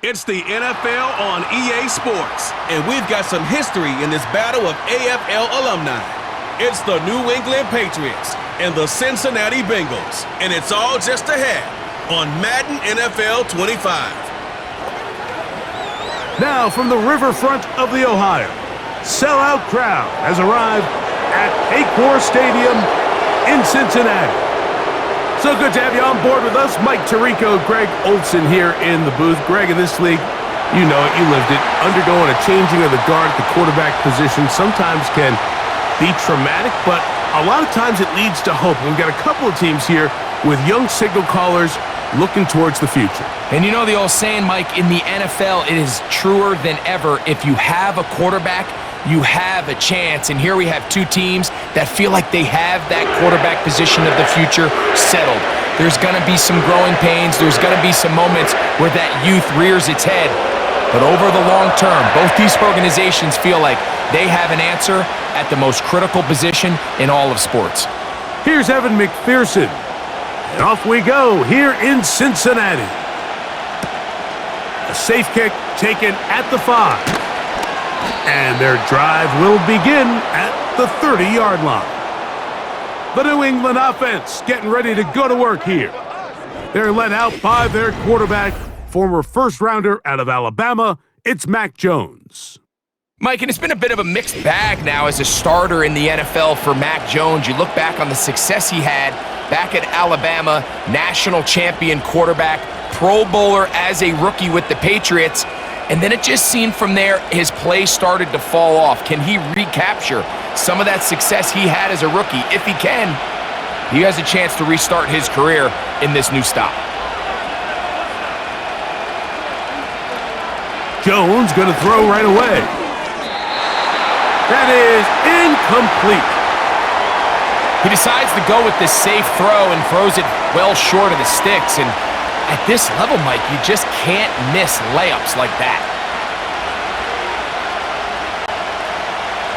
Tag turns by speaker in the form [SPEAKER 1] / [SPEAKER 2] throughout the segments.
[SPEAKER 1] It's the NFL on EA Sports, and we've got some history in this battle of AFL alumni. It's the New England Patriots and the Cincinnati Bengals, and it's all just ahead on Madden NFL 25.
[SPEAKER 2] Now from the riverfront of the Ohio, sellout crowd has arrived at Paycor Stadium in Cincinnati. So good to have you on board with us. Mike Tirico, Greg Olson here in the booth. Greg, in this league, you know it, you lived it. Undergoing a changing of the guard at the quarterback position sometimes can be traumatic, but a lot of times it leads to hope. We've got a couple of teams here with young signal callers looking towards the future.
[SPEAKER 3] And you know the old saying, Mike, in the NFL, it is truer than ever. If you have a quarterback, you have a chance. And here we have two teams that feel like they have that quarterback position of the future settled. There's going to be some growing pains. There's going to be some moments where that youth rears its head. But over the long term, both these organizations feel like they have an answer at the most critical position in all of sports.
[SPEAKER 2] Here's Evan McPherson. And off we go here in Cincinnati. A safe kick taken at the 5. And their drive will begin at the 30-yard line. The New England offense getting ready to go to work here. They're led out by their quarterback, former first-rounder out of Alabama. It's Mac Jones.
[SPEAKER 3] Mike, and it's been a bit of a mixed bag now as a starter in the NFL for Mac Jones. You look back on the success he had back at Alabama, national champion quarterback, Pro Bowler as a rookie with the Patriots. And then it just seemed from there his play started to fall off. Can he recapture some of that success he had as a rookie? If he can, he has a chance to restart his career in this new stop.
[SPEAKER 2] Jones going to throw right away. That is incomplete.
[SPEAKER 3] He decides to go with this safe throw and throws it well short of the sticks. And at this level, Mike, you just can't miss layups like that.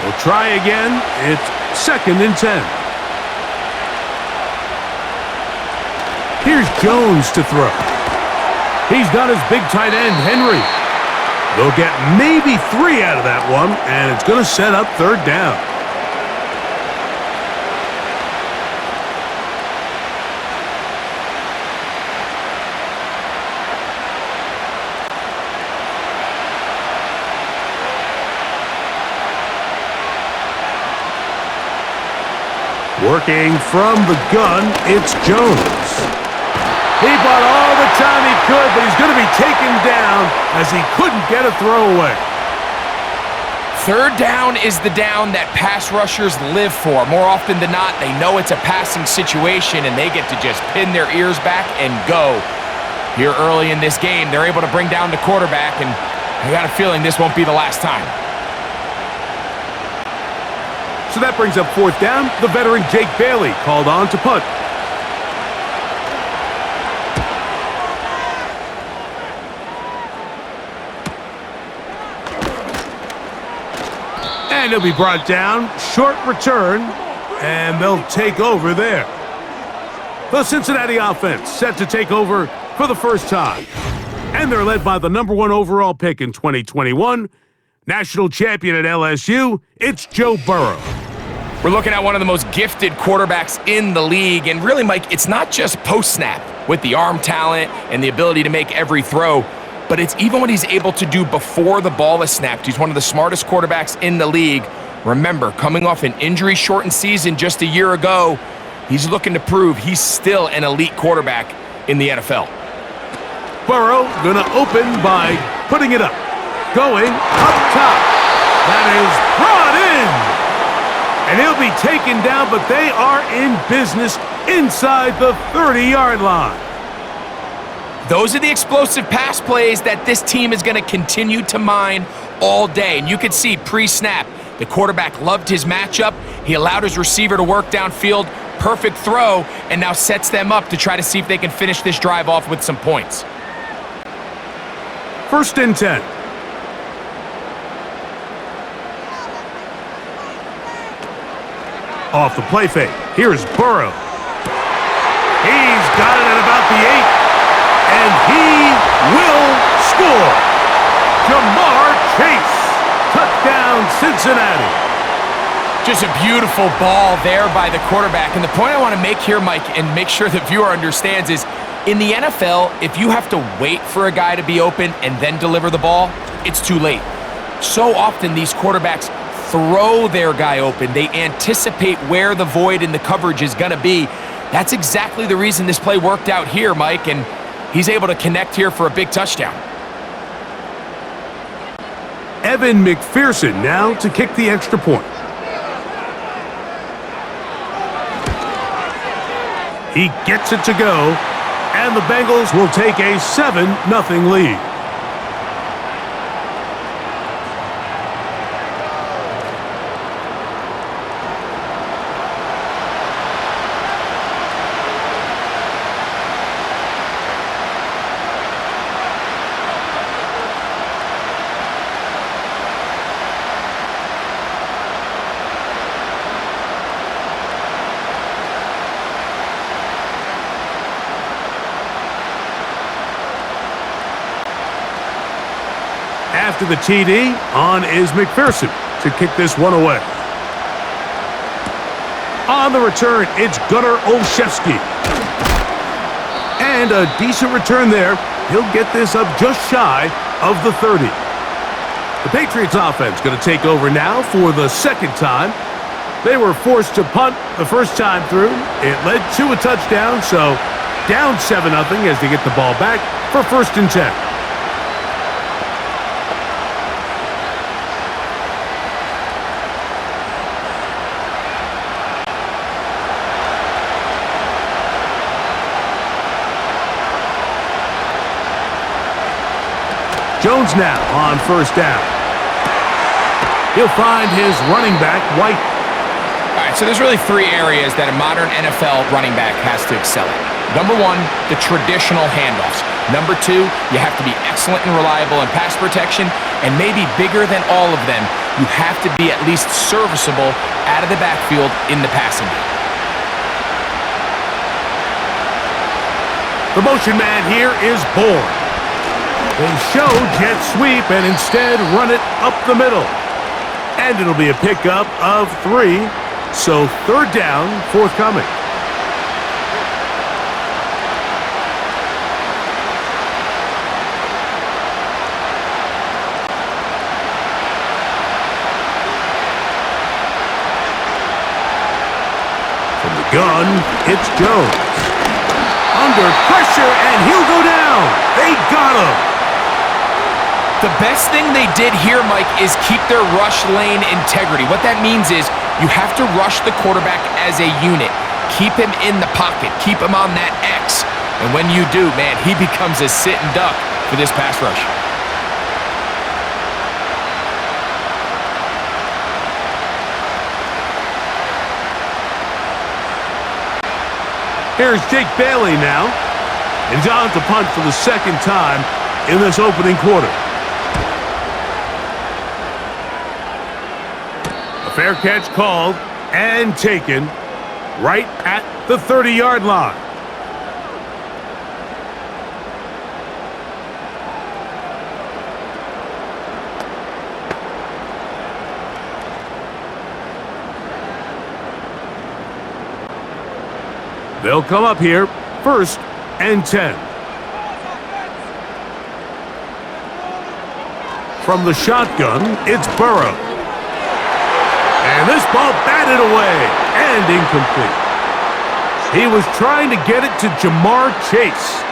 [SPEAKER 2] We'll try again. It's 2nd and 10. Here's Jones to throw. He's got his big tight end, Henry. They'll get maybe 3 out of that one, and it's going to set up 3rd down. Working from the gun, it's Jones. He bought all the time he could, but he's going to be taken down as he couldn't get a throwaway.
[SPEAKER 3] 3rd down is the down that pass rushers live for. More often than not, they know it's a passing situation, and they get to just pin their ears back and go. Here early in this game, they're able to bring down the quarterback, and I got a feeling this won't be the last time.
[SPEAKER 2] So that brings up 4th down. The veteran Jake Bailey called on to punt. And he'll be brought down. Short return. And they'll take over there. The Cincinnati offense set to take over for the first time. And they're led by the #1 overall pick in 2021. National champion at LSU, it's Joe Burrow.
[SPEAKER 3] We're looking at one of the most gifted quarterbacks in the league. And really, Mike, it's not just post-snap with the arm talent and the ability to make every throw, but it's even what he's able to do before the ball is snapped. He's one of the smartest quarterbacks in the league. Remember, coming off an injury-shortened season just a year ago, he's looking to prove he's still an elite quarterback in the NFL.
[SPEAKER 2] Burrow gonna open by putting it up. Going up top. That is brought in. And he'll be taken down, but they are in business inside the 30-yard line.
[SPEAKER 3] Those are the explosive pass plays that this team is going to continue to mine all day. And you can see pre-snap, the quarterback loved his matchup. He allowed his receiver to work downfield, perfect throw, and now sets them up to try to see if they can finish this drive off with some points.
[SPEAKER 2] 1st and 10. Off the play fake. Here's Burrow. He's got it at about the 8. And he will score! Jamar Chase. Touchdown, Cincinnati.
[SPEAKER 3] Just a beautiful ball there by the quarterback. And the point I want to make here, Mike, and make sure the viewer understands is, in the NFL, if you have to wait for a guy to be open and then deliver the ball, it's too late. So often these quarterbacks throw their guy open. They anticipate where the void in the coverage is going to be. That's exactly the reason this play worked out here, Mike, and he's able to connect here for a big touchdown.
[SPEAKER 2] Evan McPherson now to kick the extra point. He gets it to go, and the Bengals will take a 7-0 lead. After the TD, on is McPherson to kick this one away. On the return, it's Gunnar Olszewski. And a decent return there. He'll get this up just shy of the 30. The Patriots offense going to take over now for the second time. They were forced to punt the first time through. It led to a touchdown, so down 7-0 as they get the ball back for 1st and 10. Jones now on 1st down. He'll find his running back, White.
[SPEAKER 3] All right, so there's really 3 areas that a modern NFL running back has to excel at. Number 1, the traditional handoffs. Number 2, you have to be excellent and reliable in pass protection. And maybe bigger than all of them, you have to be at least serviceable out of the backfield in the passing game.
[SPEAKER 2] The motion man here is Bourne. They show jet sweep and instead run it up the middle. And it'll be a pickup of 3, so 3rd down forthcoming. From the gun, it's Jones. Under pressure, and he'll go down. They got him.
[SPEAKER 3] The best thing they did here, Mike, is keep their rush lane integrity. What that means is you have to rush the quarterback as a unit. Keep him in the pocket. Keep him on that X. And when you do, man, he becomes a sit and duck for this pass rush.
[SPEAKER 2] Here's Jake Bailey now. He's on to punt for the 2nd time in this opening quarter. A fair catch called and taken right at the 30-yard line. They'll come up here, 1st and 10. From the shotgun, it's Burrow. And this ball batted away and incomplete. He was trying to get it to Jamar Chase.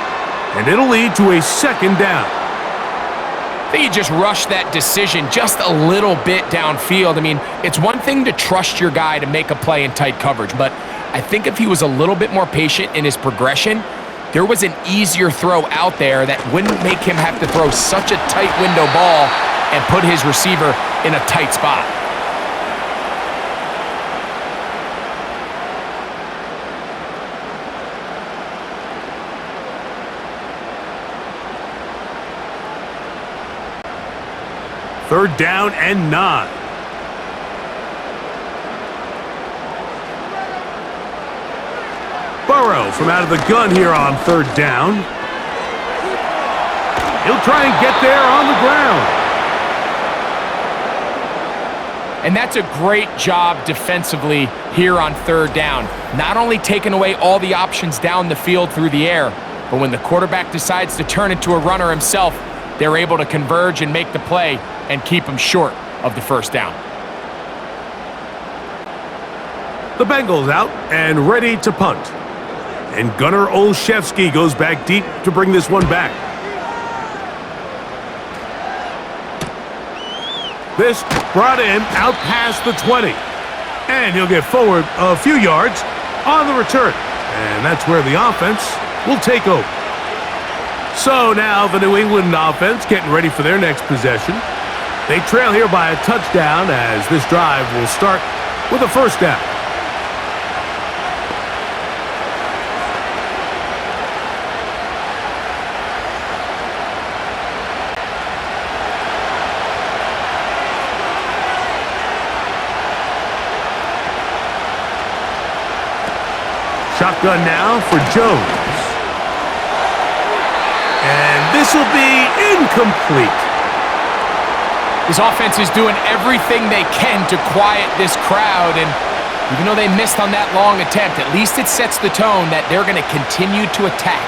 [SPEAKER 2] And it'll lead to a 2nd down.
[SPEAKER 3] I think he just rushed that decision just a little bit downfield. I mean, it's one thing to trust your guy to make a play in tight coverage, but I think if he was a little bit more patient in his progression, there was an easier throw out there that wouldn't make him have to throw such a tight window ball and put his receiver in a tight spot.
[SPEAKER 2] Third down and 9. Burrow from out of the gun here on 3rd down. He'll try and get there on the ground.
[SPEAKER 3] And that's a great job defensively here on third down. Not only taking away all the options down the field through the air, but when the quarterback decides to turn into a runner himself, they're able to converge and make the play and keep him short of the first down.
[SPEAKER 2] The Bengals out and ready to punt. And Gunnar Olszewski goes back deep to bring this one back. This brought in out past the 20. And he'll get forward a few yards on the return. And that's where the offense will take over. So now the New England offense getting ready for their next possession. They trail here by a touchdown as this drive will start with a first down. Shotgun now for Jones. And this will be incomplete.
[SPEAKER 3] This offense is doing everything they can to quiet this crowd, and even though they missed on that long attempt, at least it sets the tone that they're going to continue to attack.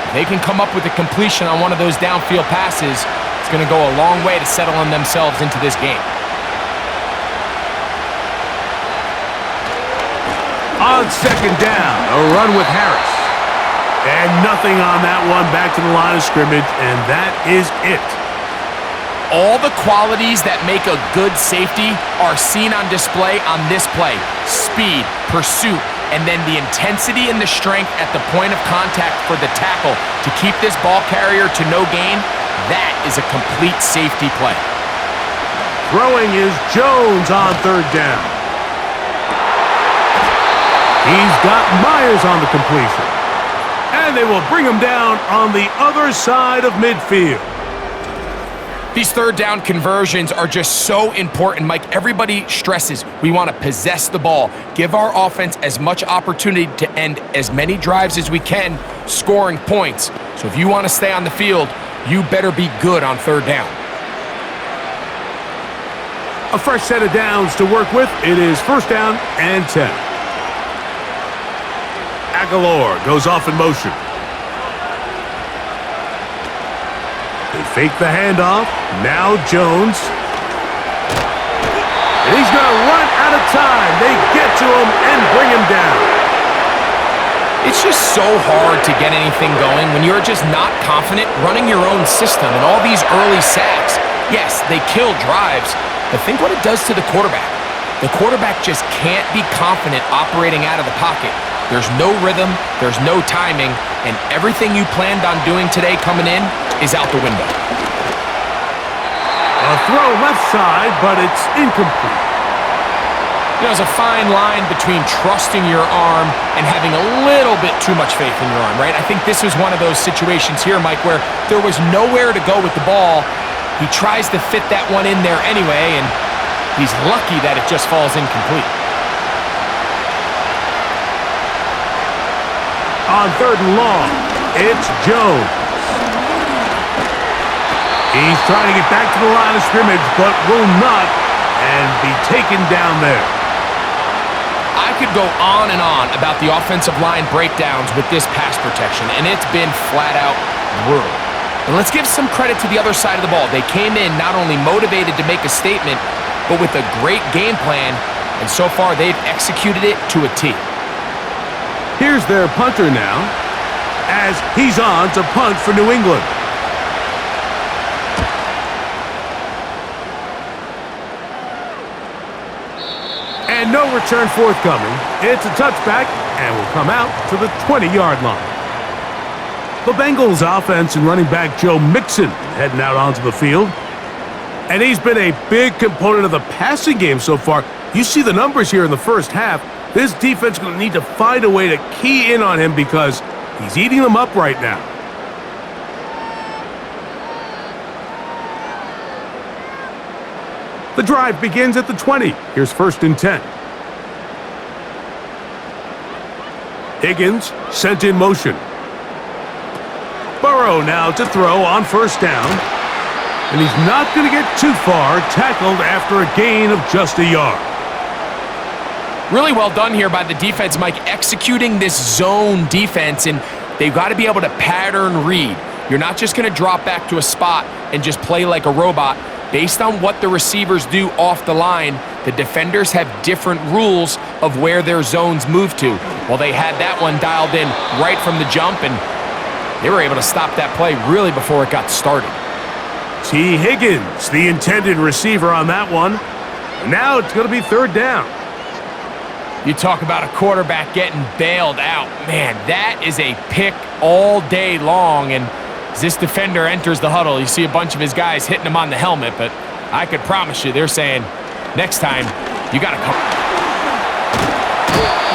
[SPEAKER 3] If they can come up with a completion on one of those downfield passes, it's going to go a long way to settling themselves into this game.
[SPEAKER 2] On second down, a run with Harris. And nothing on that one, back to the line of scrimmage, and that is it.
[SPEAKER 3] All the qualities that make a good safety are seen on display on this play. Speed, pursuit, and then the intensity and the strength at the point of contact for the tackle to keep this ball carrier to no gain. That is a complete safety play.
[SPEAKER 2] Throwing is Jones on third down. He's got Myers on the completion. And they will bring him down on the other side of midfield.
[SPEAKER 3] These third down conversions are just so important, Mike. Everybody stresses we want to possess the ball, give our offense as much opportunity to end as many drives as we can, scoring points. So if you want to stay on the field, you better be good on third down.
[SPEAKER 2] A fresh set of downs to work with. It is first down and 10. Aguilar goes off in motion. They fake the handoff. Now Jones. And he's going to run out of time. They get to him and bring him down.
[SPEAKER 3] It's just so hard to get anything going when you're just not confident running your own system. And all these early sacks, yes, they kill drives, but think what it does to the quarterback. The quarterback just can't be confident operating out of the pocket. There's no rhythm, there's no timing, and everything you planned on doing today coming in is out the window.
[SPEAKER 2] A throw left side, but it's incomplete.
[SPEAKER 3] You know, there's a fine line between trusting your arm and having a little bit too much faith in your arm, right? I think this was one of those situations here, Mike, where there was nowhere to go with the ball. He tries to fit that one in there anyway, and he's lucky that it just falls incomplete.
[SPEAKER 2] On third and long, it's Jones. He's trying to get back to the line of scrimmage, but will not, and be taken down there.
[SPEAKER 3] I could go on and on about the offensive line breakdowns with this pass protection, and it's been flat out brutal. And let's give some credit to the other side of the ball. They came in not only motivated to make a statement, but with a great game plan, and so far they've executed it to a T.
[SPEAKER 2] Here's their punter now, as he's on to punt for New England. And no return forthcoming. It's a touchback, and will come out to the 20-yard line. The Bengals offense and running back Joe Mixon heading out onto the field. And he's been a big component of the passing game so far. You see the numbers here in the first half. This defense is going to need to find a way to key in on him because he's eating them up right now. The drive begins at the 20. Here's first and 10. Higgins sent in motion. Burrow Burrow now to throw on first down. And he's not going to get too far, tackled after a gain of just a yard.
[SPEAKER 3] Really well done here by the defense, Mike, executing this zone defense, and they've got to be able to pattern read. You're not just going to drop back to a spot and just play like a robot. Based on what the receivers do off the line, the defenders have different rules of where their zones move to. Well, they had that one dialed in right from the jump, and they were able to stop that play really before it got started.
[SPEAKER 2] T. Higgins, the intended receiver on that one. And now it's going to be third down.
[SPEAKER 3] You talk about a quarterback getting bailed out. Man, that is a pick all day long, and as this defender enters the huddle, you see a bunch of his guys hitting him on the helmet, but I could promise you they're saying, next time, you got to come.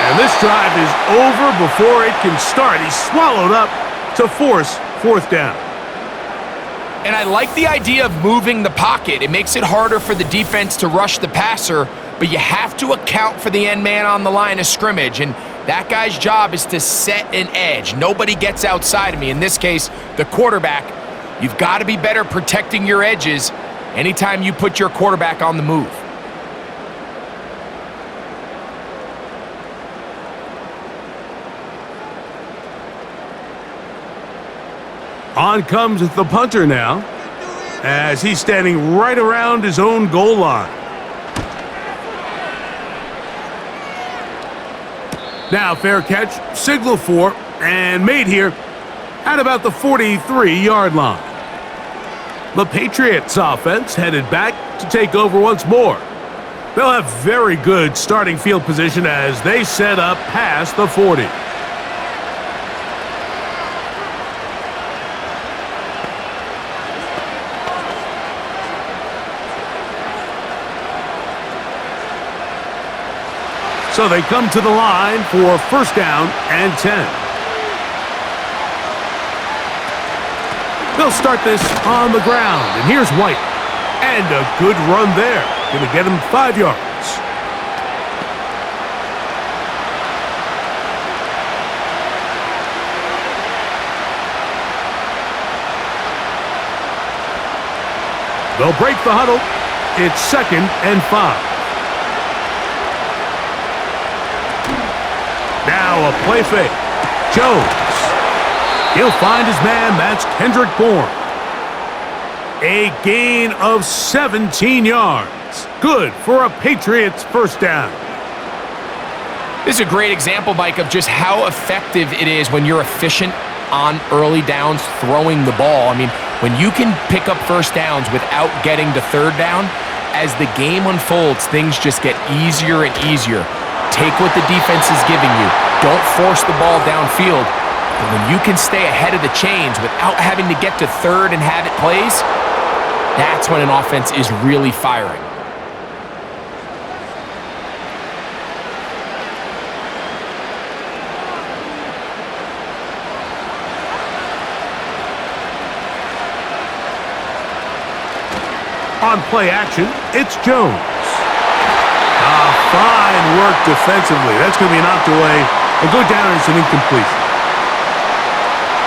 [SPEAKER 2] And this drive is over before it can start. He's swallowed up to force fourth down.
[SPEAKER 3] And I like the idea of moving the pocket. It makes it harder for the defense to rush the passer, but you have to account for the end man on the line of scrimmage, and that guy's job is to set an edge. Nobody gets outside of me. In this case, the quarterback. You've got to be better protecting your edges anytime you put your quarterback on the move.
[SPEAKER 2] On comes the punter now, as he's standing right around his own goal line. Now fair catch, signal for, and made here at about the 43-yard line. The Patriots offense headed back to take over once more. They'll have very good starting field position as they set up past the 40. So they come to the line for first down and 10. They'll start this on the ground, and here's White. And a good run there. Going to get him 5 yards. They'll break the huddle. It's 2nd and 5. Now a play fake. Jones. He'll find his man. That's Kendrick Bourne. A gain of 17 yards. Good for a Patriots first down.
[SPEAKER 3] This is a great example, Mike, of just how effective it is when you're efficient on early downs throwing the ball. I mean, when you can pick up first downs without getting to third down, as the game unfolds, things just get easier and easier. Take what the defense is giving you. Don't force the ball downfield. But when you can stay ahead of the chains without having to get to third and have it plays, that's when an offense is really firing.
[SPEAKER 2] On play action, it's Jones. Fine work defensively. That's going to be knocked away and go down as an incompletion.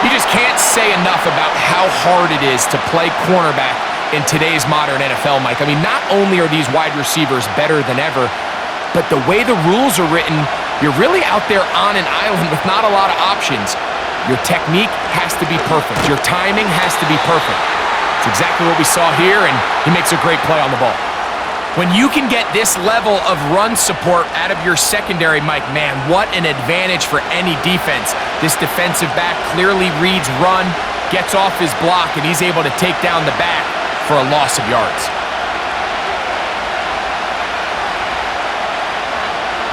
[SPEAKER 3] You just can't say enough about how hard it is to play cornerback in today's modern NFL, Mike. I mean, not only are these wide receivers better than ever, but the way the rules are written, you're really out there on an island with not a lot of options. Your technique has to be perfect. Your timing has to be perfect. It's exactly what we saw here, and he makes a great play on the ball. When you can get this level of run support out of your secondary, Mike, man, what an advantage for any defense. This defensive back clearly reads run, gets off his block, and he's able to take down the back for a loss of yards.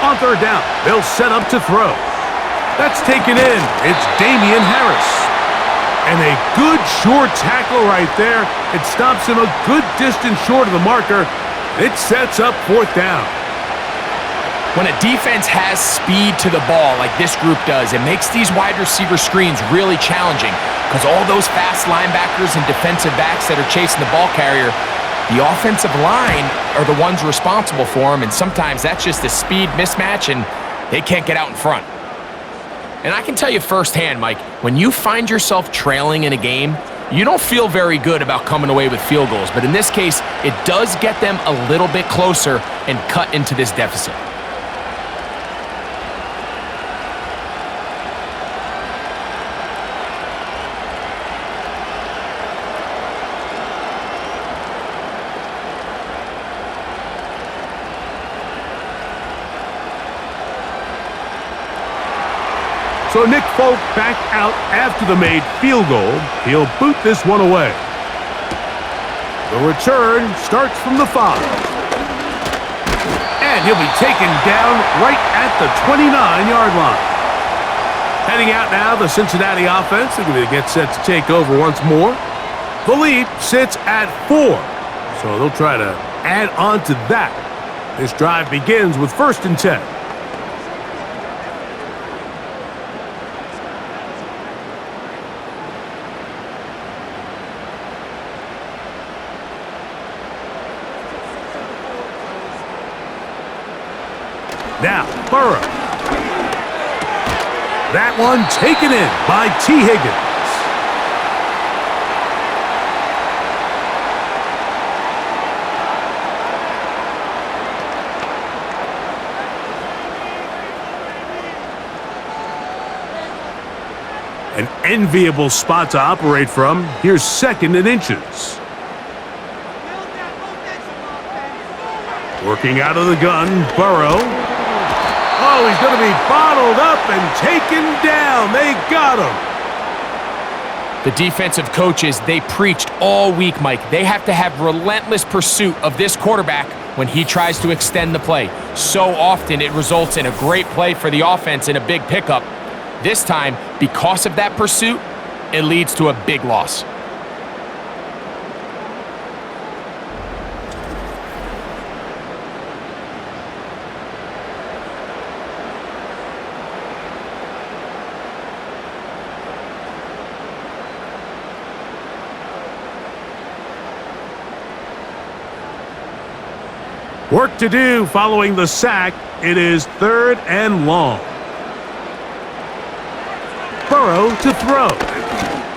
[SPEAKER 2] On third down, they'll set up to throw. That's taken in. It's Damian Harris. And a good short tackle right there. It stops him a good distance short of the marker. It sets up fourth down.
[SPEAKER 3] When a defense has speed to the ball like this group does, it makes these wide receiver screens really challenging because all those fast linebackers and defensive backs that are chasing the ball carrier, the offensive line are the ones responsible for them, and sometimes that's just a speed mismatch, and they can't get out in front. And I can tell you firsthand, Mike, when you find yourself trailing in a game, you don't feel very good about coming away with field goals. But in this case, it does get them a little bit closer and cut into this deficit.
[SPEAKER 2] So Nick Folk back out after the made field goal. He'll boot this one away. The return starts from the 5. And he'll be taken down right at the 29-yard line. Heading out now, the Cincinnati offense. They're going to get set to take over once more. The lead sits at 4. So they'll try to add on to that. This drive begins with 1st and 10. Now, Burrow. That one taken in by T. Higgins. An enviable spot to operate from. Here's 2nd and inches. Working out of the gun, Burrow. Oh, he's going to be bottled up and taken down. They got him.
[SPEAKER 3] The defensive coaches, they preached all week, Mike. They have to have relentless pursuit of this quarterback when he tries to extend the play. So often it results in a great play for the offense and a big pickup. This time, because of that pursuit, it leads to a big loss.
[SPEAKER 2] Work to do following the sack. It is 3rd and long. Burrow to throw.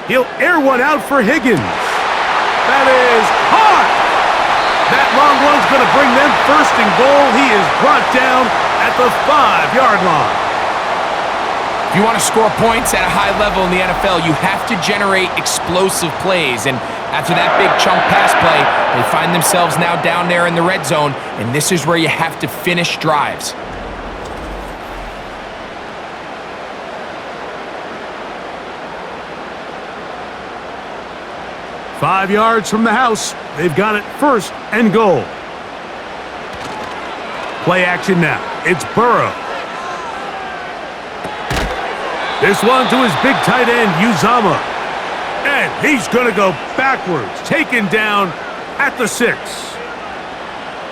[SPEAKER 2] He'll air one out for Higgins. That is hot. That long one's going to bring them 1st and goal. He is brought down at the 5-yard line.
[SPEAKER 3] If you want to score points at a high level in the NFL, you have to generate explosive plays. And after that big chunk pass play, they find themselves now down there in the red zone, and this is where you have to finish drives.
[SPEAKER 2] Five yards from the house. They've got it 1st and goal. Play action now. It's Burrow. This one to his big tight end, Uzama. And he's going to go backwards. Taken down at the 6.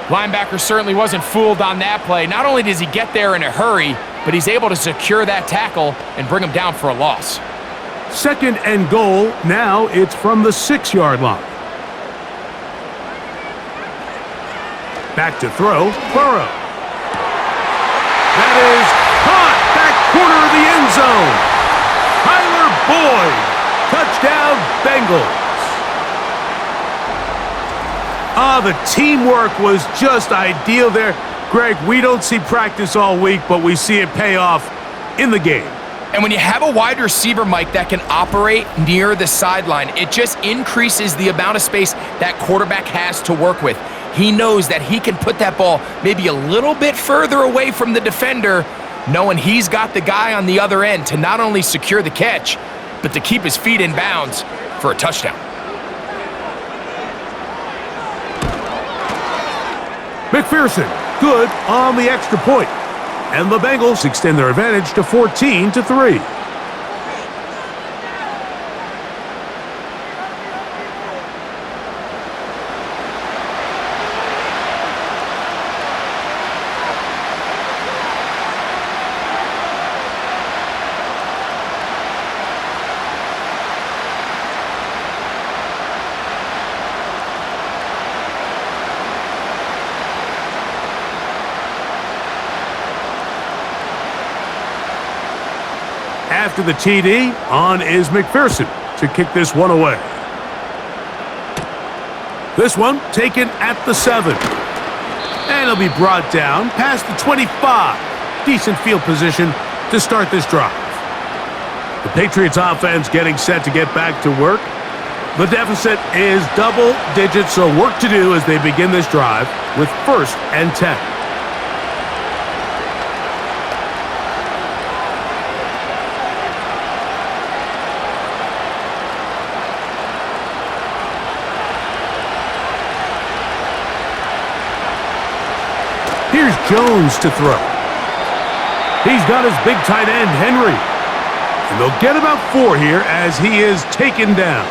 [SPEAKER 3] Linebacker certainly wasn't fooled on that play. Not only does he get there in a hurry, but he's able to secure that tackle and bring him down for a loss.
[SPEAKER 2] 2nd and goal. Now it's from the 6-yard line. Back to throw. Burrow. That is caught. Back corner of the end zone. Tyler Boyd. Touchdown, Bengals. The teamwork was just ideal there. Greg, we don't see practice all week, but we see it pay off in the game.
[SPEAKER 3] And when you have a wide receiver, Mike, that can operate near the sideline, it just increases the amount of space that quarterback has to work with. He knows that he can put that ball maybe a little bit further away from the defender, knowing he's got the guy on the other end to not only secure the catch, but to keep his feet in bounds for a touchdown.
[SPEAKER 2] McPherson, good on the extra point. And the Bengals extend their advantage to 14-3. After the TD, on is McPherson to kick this one away. This one taken at the 7. And it'll be brought down past the 25. Decent field position to start this drive. The Patriots offense getting set to get back to work. The deficit is double digits, so work to do as they begin this drive with 1st and 10. Here's Jones to throw. He's got his big tight end, Henry. And they'll get about 4 here as he is taken down.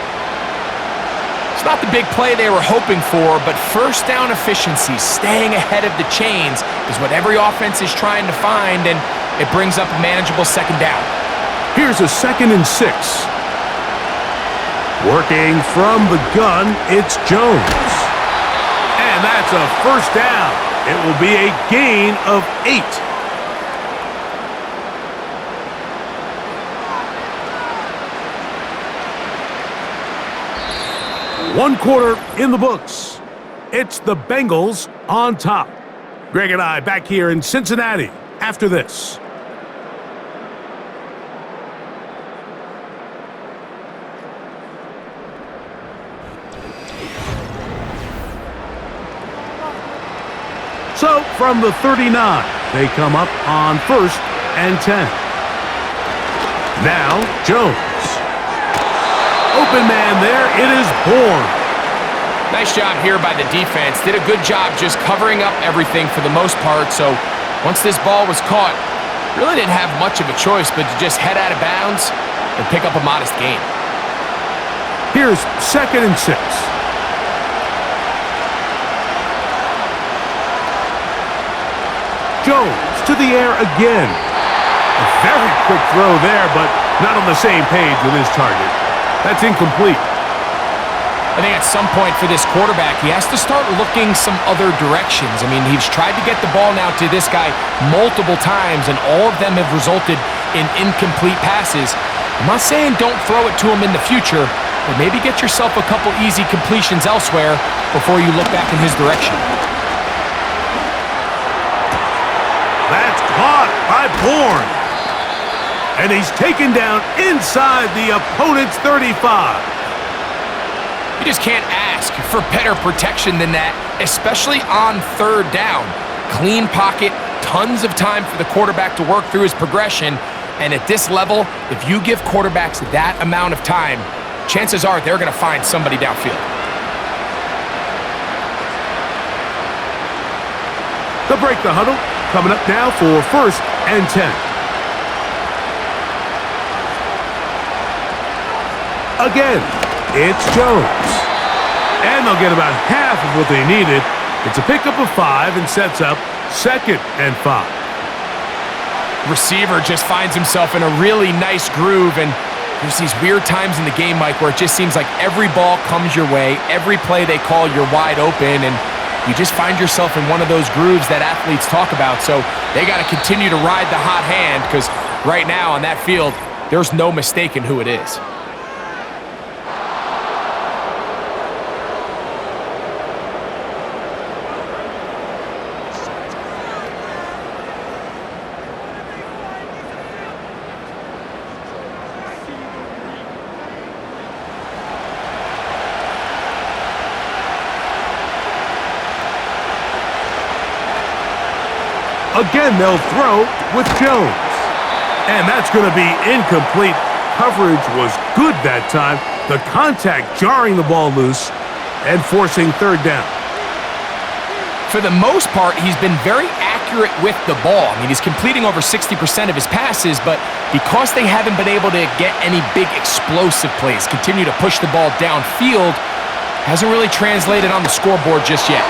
[SPEAKER 3] It's not the big play they were hoping for, but first down efficiency, staying ahead of the chains, is what every offense is trying to find, and it brings up a manageable 2nd down.
[SPEAKER 2] Here's a 2nd and 6. Working from the gun, it's Jones. And that's a 1st down. It will be a gain of 8. One quarter in the books. It's the Bengals on top. Greg and I back here in Cincinnati after this. So from the 39, they come up on 1st and 10. Now Jones. Open man there, it is Bourne.
[SPEAKER 3] Nice job here by the defense. Did a good job just covering up everything for the most part. So once this ball was caught, really didn't have much of a choice but to just head out of bounds and pick up a modest gain.
[SPEAKER 2] Here's 2nd and 6. Jones to the air again. A very quick throw there, but not on the same page with his target. That's incomplete.
[SPEAKER 3] I think at some point for this quarterback, he has to start looking some other directions. I mean, he's tried to get the ball now to this guy multiple times, and all of them have resulted in incomplete passes. I'm not saying don't throw it to him in the future, but maybe get yourself a couple easy completions elsewhere before you look back in his direction.
[SPEAKER 2] That's caught by Bourne. And he's taken down inside the opponent's 35.
[SPEAKER 3] You just can't ask for better protection than that, especially on 3rd down. Clean pocket, tons of time for the quarterback to work through his progression. And at this level, if you give quarterbacks that amount of time, chances are they're going to find somebody downfield.
[SPEAKER 2] They'll break the huddle. Coming up now for 1st and 10. Again, it's Jones. And they'll get about half of what they needed. It's a pickup of 5 and sets up 2nd and 5.
[SPEAKER 3] Receiver just finds himself in a really nice groove, and there's these weird times in the game, Mike, where it just seems like every ball comes your way, every play they call, you're wide open, and you just find yourself in one of those grooves that athletes talk about. So they got to continue to ride the hot hand, because right now on that field, there's no mistaking who it is.
[SPEAKER 2] Again, they'll throw with Jones. And that's going to be incomplete. Coverage was good that time. The contact jarring the ball loose and forcing 3rd down.
[SPEAKER 3] For the most part, he's been very accurate with the ball. I mean, he's completing over 60% of his passes, but because they haven't been able to get any big explosive plays, continue to push the ball downfield, hasn't really translated on the scoreboard just yet.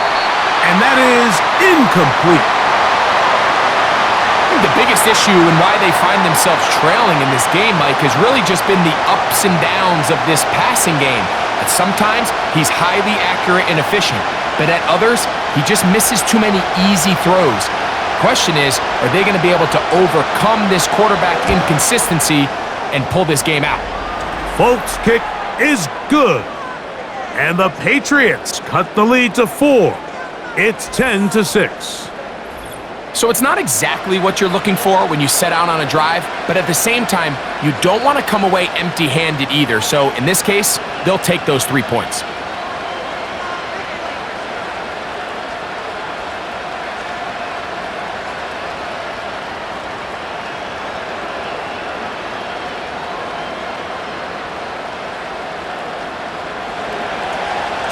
[SPEAKER 2] And that is incomplete.
[SPEAKER 3] The biggest issue and why they find themselves trailing in this game, Mike, has really just been the ups and downs of this passing game. At sometimes, he's highly accurate and efficient, but at others, he just misses too many easy throws. Question is, are they going to be able to overcome this quarterback inconsistency and pull this game out?
[SPEAKER 2] Folk's kick is good. And the Patriots cut the lead to 4. It's 10-6.
[SPEAKER 3] So it's not exactly what you're looking for when you set out on a drive, but at the same time, you don't want to come away empty-handed either. So in this case, they'll take those 3 points.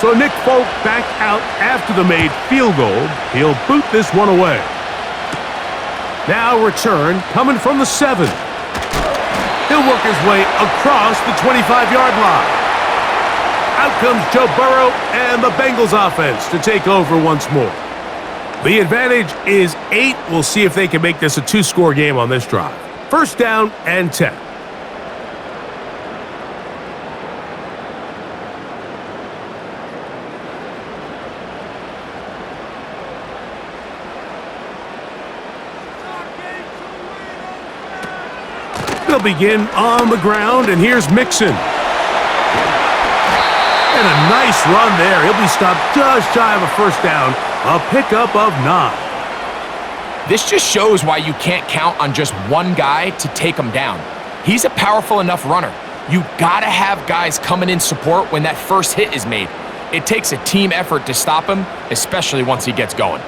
[SPEAKER 2] So Nick Folk back out after the made field goal. He'll boot this one away. Now return coming from the 7. He'll work his way across the 25-yard line. Out comes Joe Burrow and the Bengals offense to take over once more. The advantage is 8. We'll see if they can make this a 2-score game on this drive. First down and 10. They'll begin on the ground, and here's Mixon. And a nice run there. He'll be stopped just shy of a first down. A pickup of 9.
[SPEAKER 3] This just shows why you can't count on just one guy to take him down. He's a powerful enough runner. You gotta have guys coming in support when that first hit is made. It takes a team effort to stop him, especially once he gets going.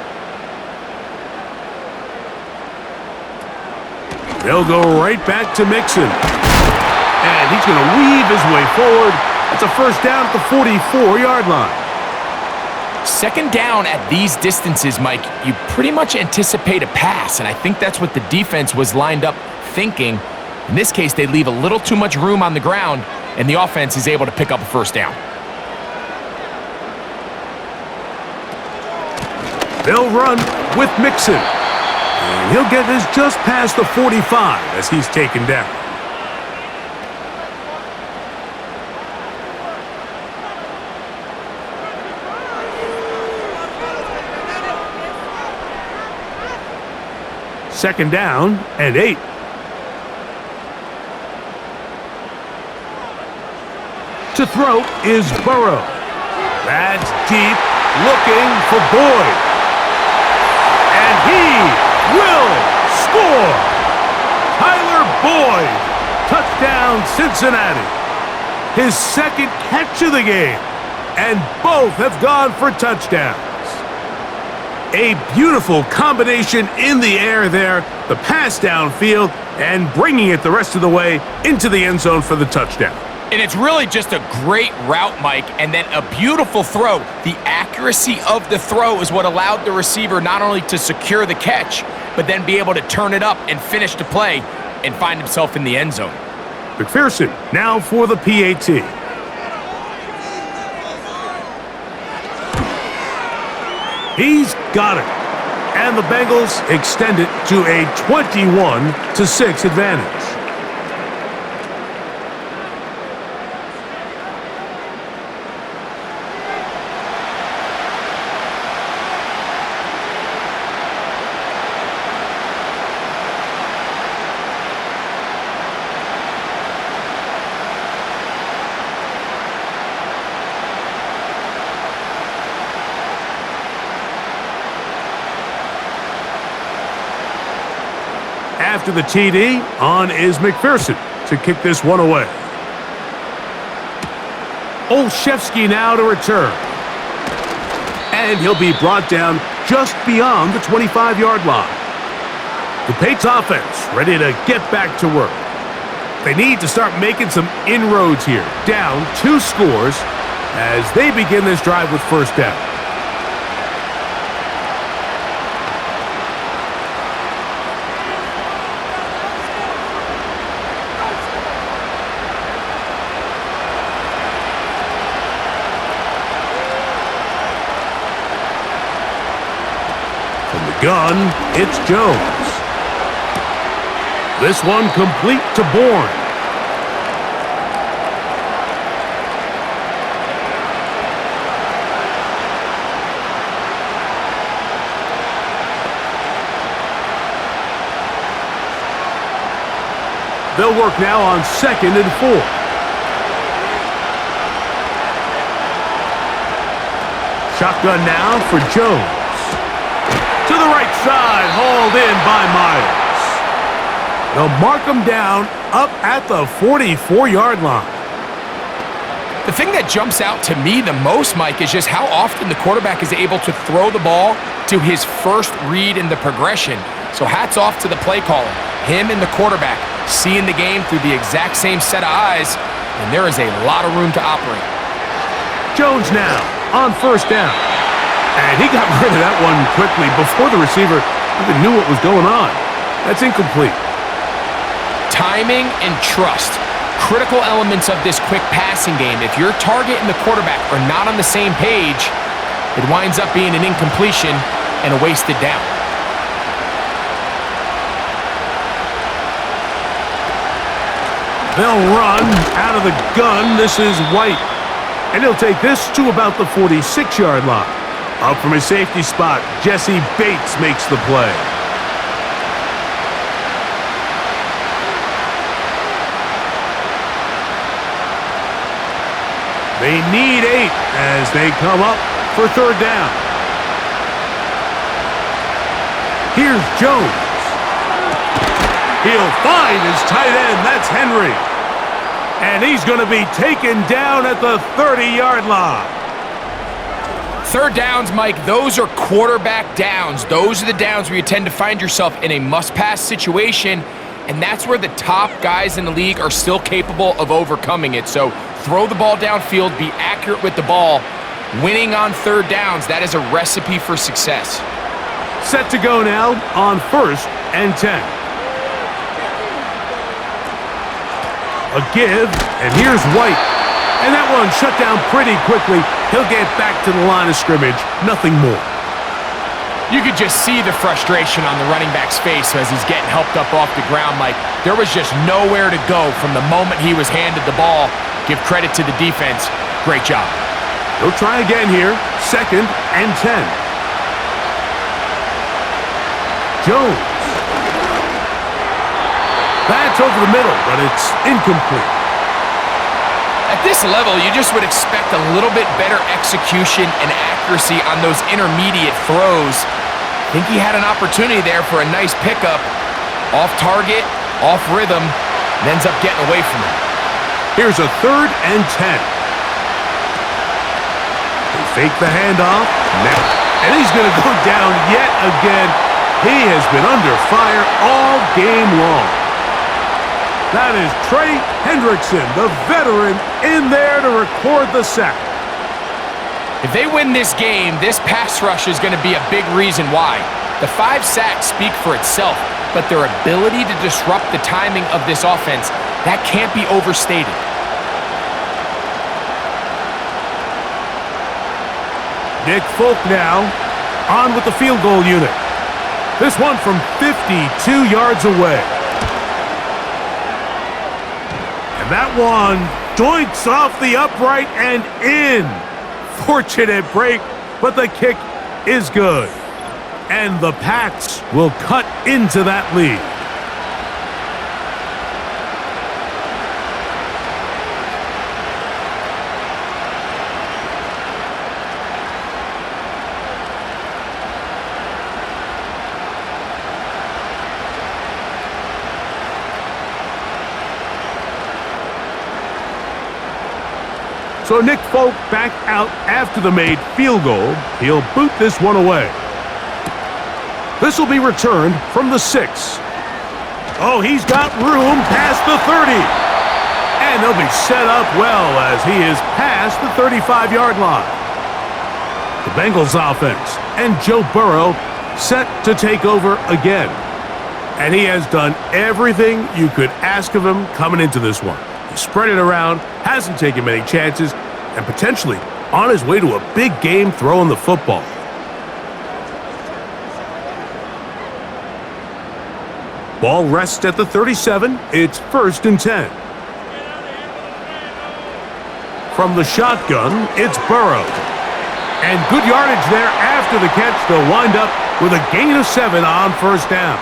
[SPEAKER 2] They'll go right back to Mixon. And he's going to weave his way forward. It's a first down at the 44-yard line.
[SPEAKER 3] Second down at these distances, Mike, you pretty much anticipate a pass, and I think that's what the defense was lined up thinking. In this case, they leave a little too much room on the ground, and the offense is able to pick up a first down.
[SPEAKER 2] They'll run with Mixon. And he'll get this just past the 45 as he's taken down. Second down and 8. To throw is Burrow. That's deep, looking for Boyd. And he will score! Tyler Boyd, touchdown Cincinnati. His second catch of the game, and both have gone for touchdowns. A beautiful combination in the air there, the pass downfield, and bringing it the rest of the way into the end zone for the touchdown.
[SPEAKER 3] And it's really just a great route, Mike, and then a beautiful throw. The accuracy of the throw is what allowed the receiver not only to secure the catch, but then be able to turn it up and finish the play and find himself in the end zone.
[SPEAKER 2] McPherson now for the PAT. He's got it. And the Bengals extend it to a 21-6 advantage. After the TD, on is McPherson to kick this one away. Olszewski now to return. And he'll be brought down just beyond the 25-yard line. The Patriots offense ready to get back to work. They need to start making some inroads here. Down 2 scores as they begin this drive with first down. Gun, it's Jones. This one complete to Bourne. They'll work now on 2nd and 4. Shotgun now for Jones. To the right side, hauled in by Myers. They'll mark him down up at the 44-yard line.
[SPEAKER 3] The thing that jumps out to me the most, Mike, is just how often the quarterback is able to throw the ball to his first read in the progression. So hats off to the play caller. Him and the quarterback seeing the game through the exact same set of eyes, and there is a lot of room to operate.
[SPEAKER 2] Jones now on 1st down. And he got rid of that one quickly before the receiver even knew what was going on. That's incomplete.
[SPEAKER 3] Timing and trust. Critical elements of this quick passing game. If your target and the quarterback are not on the same page, it winds up being an incompletion and a wasted down.
[SPEAKER 2] They'll run out of the gun. This is White. And he'll take this to about the 46-yard line. Up from his safety spot, Jesse Bates makes the play. They need 8 as they come up for 3rd down. Here's Jones. He'll find his tight end. That's Henry. And he's going to be taken down at the 30-yard line.
[SPEAKER 3] 3rd downs, Mike, those are quarterback downs. Those are the downs where you tend to find yourself in a must-pass situation, and that's where the top guys in the league are still capable of overcoming it. So throw the ball downfield, be accurate with the ball. Winning on 3rd downs, that is a recipe for success.
[SPEAKER 2] Set to go now on 1st and 10. A give, and here's White. And that one shut down pretty quickly. He'll get back to the line of scrimmage, nothing more.
[SPEAKER 3] You could just see the frustration on the running back's face as he's getting helped up off the ground, Mike. There was just nowhere to go from the moment he was handed the ball. Give credit to the defense. Great job.
[SPEAKER 2] He'll try again here, 2nd and 10. Jones. That's over the middle, but it's incomplete.
[SPEAKER 3] At this level, you just would expect a little bit better execution and accuracy on those intermediate throws. I think he had an opportunity there for a nice pickup. Off target, off rhythm, and ends up getting away from it.
[SPEAKER 2] Here's a 3rd and 10. They fake the handoff. And he's going to go down yet again. He has been under fire all game long. That is Trey Hendrickson, the veteran, in there to record the sack.
[SPEAKER 3] If they win this game, this pass rush is going to be a big reason why. The 5 sacks speak for itself, but their ability to disrupt the timing of this offense, that can't be overstated.
[SPEAKER 2] Nick Folk now on with the field goal unit. This one from 52 yards away. And that one doinks off the upright and in. Fortunate break, but the kick is good. And the Pats will cut into that lead. So Nick Folk back out after the made field goal. He'll boot this one away. This will be returned from the 6. Oh, he's got room past the 30. And they'll be set up well as he is past the 35-yard line. The Bengals offense and Joe Burrow set to take over again. And he has done everything you could ask of him coming into this one. He spread it around, hasn't taken many chances, and potentially on his way to a big game throwing the football. Ball rests at the 37. It's 1st and 10. From the shotgun, it's Burrow. And good yardage there after the catch. They'll wind up with a gain of 7 on 1st down.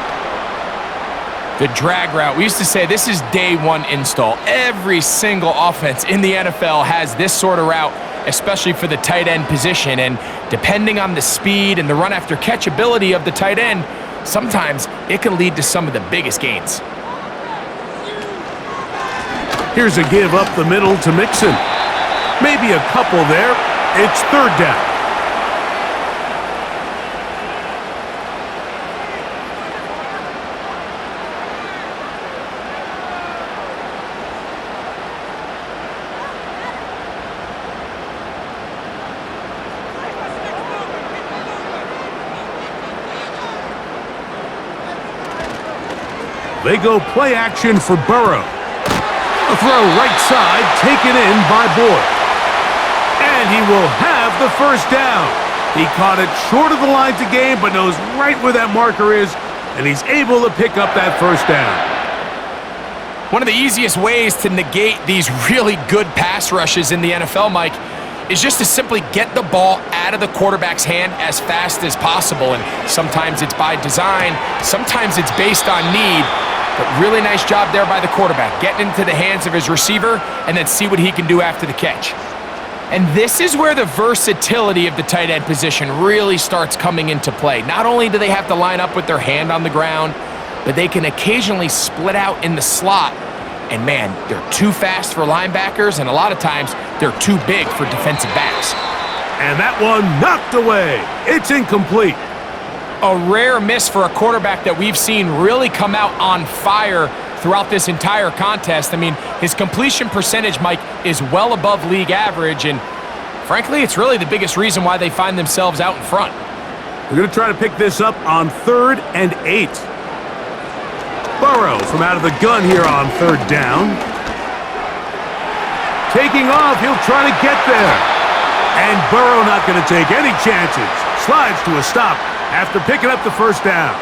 [SPEAKER 3] The drag route. We used to say this is day one install. Every single offense in the NFL has this sort of route, especially for the tight end position. And depending on the speed and the run after catch ability of the tight end, sometimes it can lead to some of the biggest gains.
[SPEAKER 2] Here's a give up the middle to Mixon. Maybe a couple there. It's third down. They go play action for Burrow. A throw right side, taken in by Boyd. And he will have the first down. He caught it short of the line to gain, but knows right where that marker is, and he's able to pick up that first down.
[SPEAKER 3] One of the easiest ways to negate these really good pass rushes in the NFL, Mike, is just to simply get the ball out of the quarterback's hand as fast as possible. And sometimes it's by design, sometimes it's based on need. But really nice job there by the quarterback, getting into the hands of his receiver and then see what he can do after the catch. And this is where the versatility of the tight end position really starts coming into play. Not only do they have to line up with their hand on the ground, but they can occasionally split out in the slot. And man, they're too fast for linebackers, and a lot of times they're too big for defensive backs.
[SPEAKER 2] And that one knocked away. It's incomplete.
[SPEAKER 3] A rare miss for a quarterback that we've seen really come out on fire throughout this entire contest. I mean, his completion percentage, Mike, is well above league average, and frankly, it's really the biggest reason why they find themselves out in front.
[SPEAKER 2] They're going to try to pick this up on 3rd and 8. Burrow from out of the gun here on 3rd down. Taking off, he'll try to get there. And Burrow not going to take any chances. Slides to a stop after picking up the first down.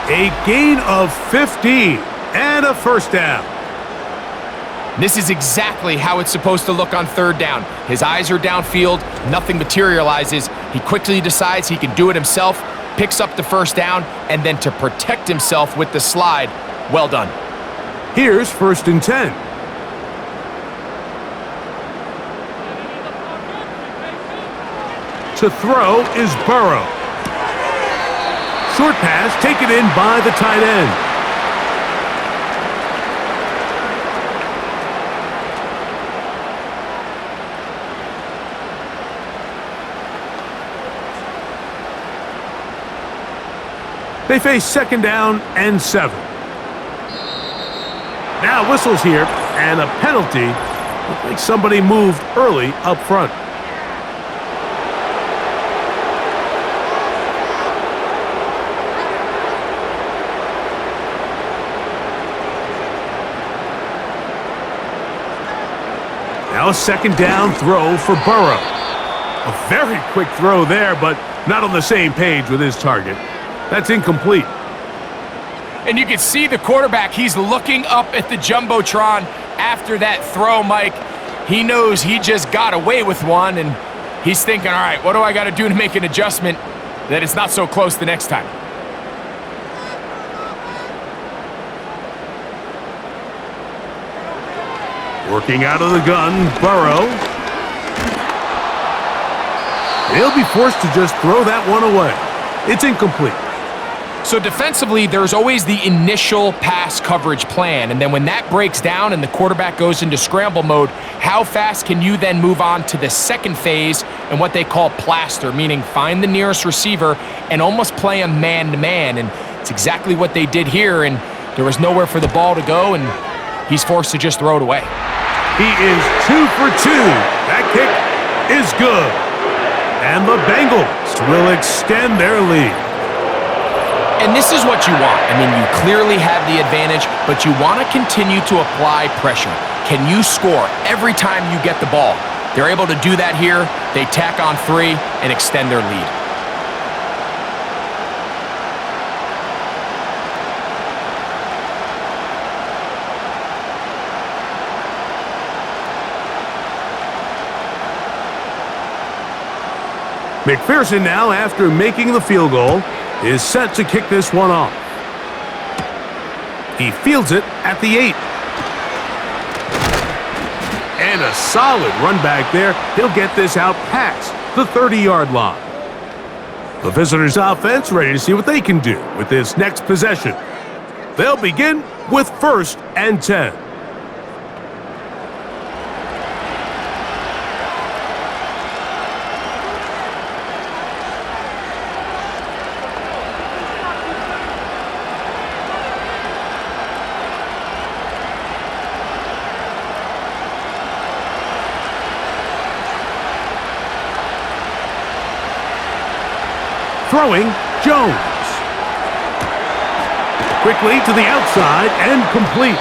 [SPEAKER 2] A gain of 15 and a first down.
[SPEAKER 3] This is exactly how it's supposed to look on 3rd down. His eyes are downfield, nothing materializes. He quickly decides he can do it himself, picks up the first down, and then to protect himself with the slide, well done.
[SPEAKER 2] Here's 1st and 10. To throw is Burrow. Short pass taken in by the tight end. They face 2nd down and 7. Now whistles here and a penalty. Looks like somebody moved early up front. Now a 2nd down throw for Burrow. A very quick throw there, but not on the same page with his target. That's incomplete.
[SPEAKER 3] And you can see the quarterback, he's looking up at the Jumbotron after that throw, Mike. He knows he just got away with one, and he's thinking, all right, what do I got to do to make an adjustment that it's not so close the next time?
[SPEAKER 2] Working out of the gun, Burrow. He'll be forced to just throw that one away. It's incomplete.
[SPEAKER 3] So defensively, there's always the initial pass coverage plan, and then when that breaks down and the quarterback goes into scramble mode, how fast can you then move on to the second phase and what they call plaster, meaning find the nearest receiver and almost play a man-to-man, and it's exactly what they did here, and there was nowhere for the ball to go, and he's forced to just throw it away.
[SPEAKER 2] He is 2 for 2. That kick is good. And the Bengals will extend their lead.
[SPEAKER 3] And this is what you want. I mean, you clearly have the advantage, but you want to continue to apply pressure. Can you score every time you get the ball? They're able to do that here. They tack on 3 and extend their lead.
[SPEAKER 2] McPherson now, after making the field goal, is set to kick this one off. He fields it at the 8. And a solid run back there. He'll get this out past the 30-yard line. The visitors' offense ready to see what they can do with this next possession. They'll begin with 1st and 10. Throwing, Jones. Quickly to the outside and complete.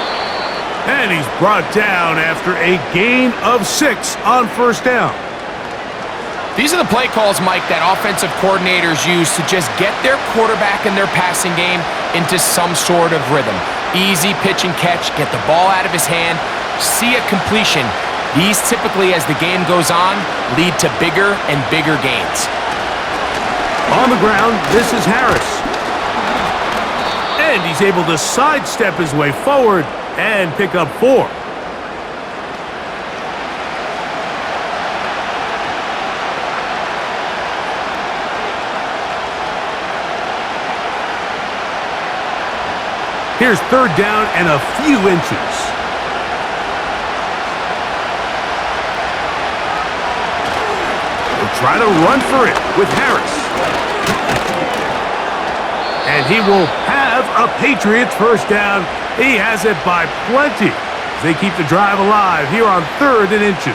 [SPEAKER 2] And he's brought down after a gain of 6 on 1st down.
[SPEAKER 3] These are the play calls, Mike, that offensive coordinators use to just get their quarterback and their passing game into some sort of rhythm. Easy pitch and catch, get the ball out of his hand, see a completion. These typically, as the game goes on, lead to bigger and bigger gains.
[SPEAKER 2] On the ground, this is Harris. And he's able to sidestep his way forward and pick up 4. Here's 3rd down and a few inches. We'll try to run for it with Harris. And he will have a Patriots 1st down. He has it by plenty. They keep the drive alive here on 3rd and inches.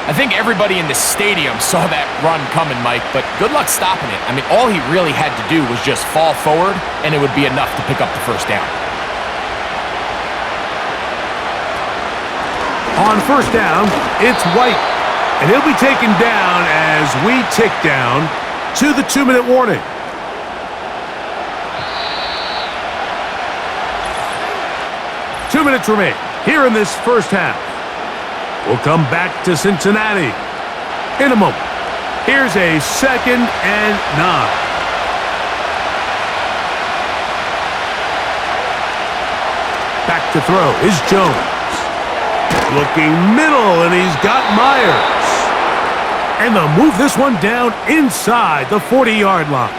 [SPEAKER 3] I think everybody in the stadium saw that run coming, Mike, but good luck stopping it. I mean, all he really had to do was just fall forward, and it would be enough to pick up the 1st down.
[SPEAKER 2] On 1st down, it's White. And he'll be taken down as we tick down to the 2-minute warning. Two minutes remain here in this 1st half. We'll come back to Cincinnati in a moment. Here's a 2nd and 9. Back to throw is Jones. Looking middle, and he's got Myers. And they'll move this one down inside the 40-yard line.